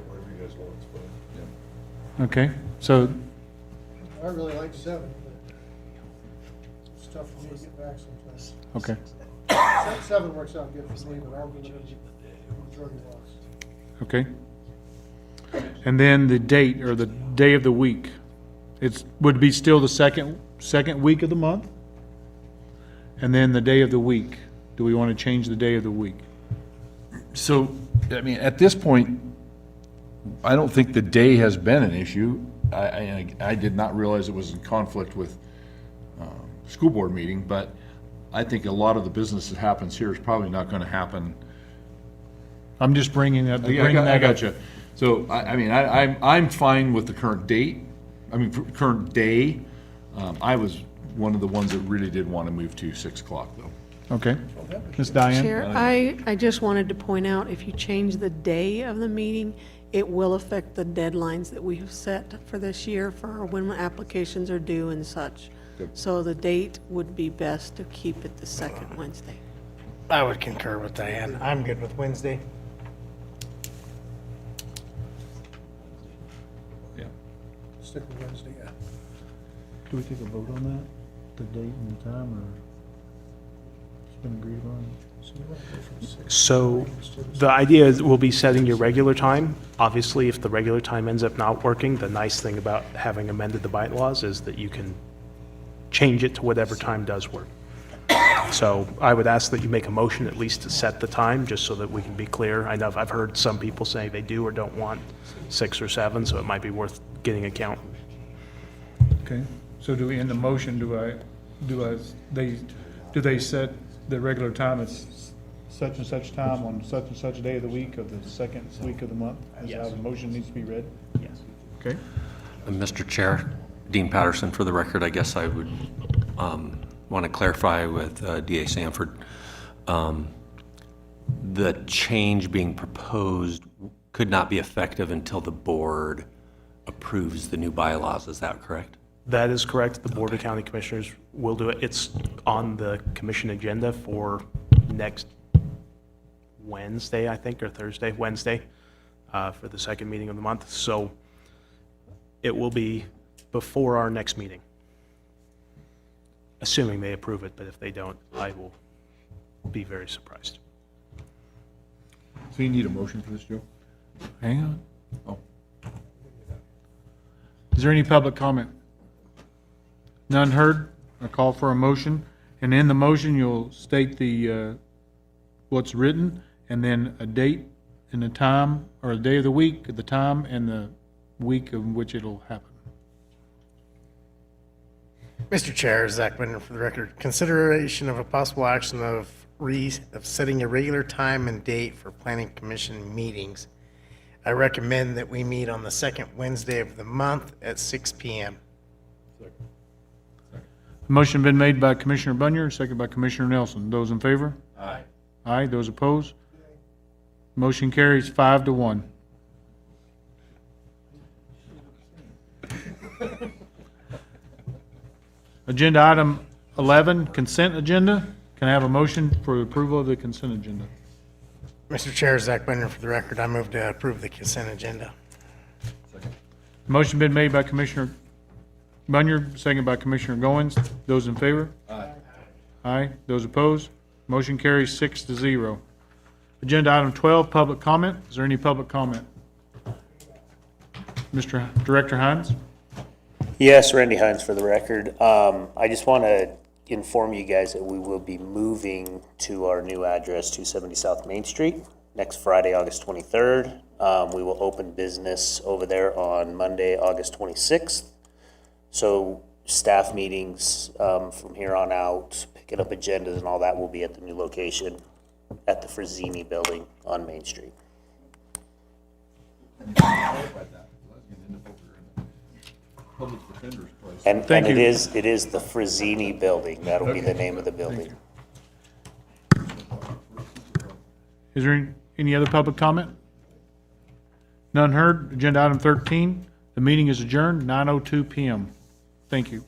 whatever you guys want, it's fine. Okay, so, I really like 7, but it's tough for me to get back sometimes. okay. 7 works out good for me, but I'll go with majority loss. Okay. And then the date, or the day of the week, would be still the second week of the month? And then the day of the week, do we want to change the day of the week? So, I mean, at this point, I don't think the day has been an issue. I did not realize it was in conflict with school board meeting, but I think a lot of the business that happens here is probably not going to happen. I'm just bringing that. I got you. So, I'm fine with the current date, current day. I was one of the ones that really did want to move to 6 o'clock, though. Okay. Ms. Diane? Chair, I just wanted to point out, if you change the day of the meeting, it will affect the deadlines that we have set for this year for when applications are due and such. Good. So the date would be best to keep it the second Wednesday. I would concur with Diane. I'm good with Wednesday. Stick with Wednesday, yeah. Do we take a vote on that? The date and the time, or it's been agreed on? So the idea is we'll be setting your regular time. Obviously, if the regular time ends up not working, the nice thing about having amended the bylaws is that you can change it to whatever time does work. So I would ask that you make a motion at least to set the time, just so that we can be clear. I know I've heard some people say they do or don't want 6 or 7, so it might be worth getting a count. Okay, so do we, in the motion, do they set the regular time as such and such time on such and such day of the week of the second week of the month? Is how the motion needs to be read? Yes. Okay. Mr. Chair, Dean Patterson for the record, I guess I would want to clarify with DA Sanford. The change being proposed could not be effective until the board approves the new bylaws, is that correct? That is correct. The Board of County Commissioners will do it. It's on the commission agenda for next Wednesday, I think, or Thursday, Wednesday, for the second meeting of the month. So it will be before our next meeting, assuming they approve it, but if they don't, I will be very surprised. So you need a motion for this, Joe? Hang on. Oh. Is there any public comment? None heard? I call for a motion, and in the motion, you'll state the, what's written, and then a date and a time, or a day of the week, the time, and the week in which it'll happen. Mr. Chair, Zach Bender for the record. Consideration of a possible action of setting a regular time and date for planning commission meetings. I recommend that we meet on the second Wednesday of the month at 6 p.m. Motion been made by Commissioner Bunyer, second by Commissioner Nelson. Those in favor? Aye. Aye. Those opposed? Motion carries 5-1. Agenda item 11, consent agenda. Can I have a motion for approval of the consent agenda? Mr. Chair, Zach Bender for the record. I move to approve the consent agenda. Motion been made by Commissioner Bunyer, second by Commissioner Goins. Those in favor? Aye. Aye. Those opposed? Motion carries 6-0. Agenda item 12, public comment. Is there any public comment? Mr. Director Hines? Yes, Randy Hines for the record. I just want to inform you guys that we will be moving to our new address, 270 South Main Street, next Friday, August 23rd. We will open business over there on Monday, August 26th. So staff meetings from here on out, picking up agendas and all that will be at the new location at the Frazzini Building on Main Street. And Thank you. it is the Frazzini Building. That'll be the name of the building. Is there any other public comment? None heard. Agenda item 13, the meeting is adjourned, 9:02 p.m. Thank you.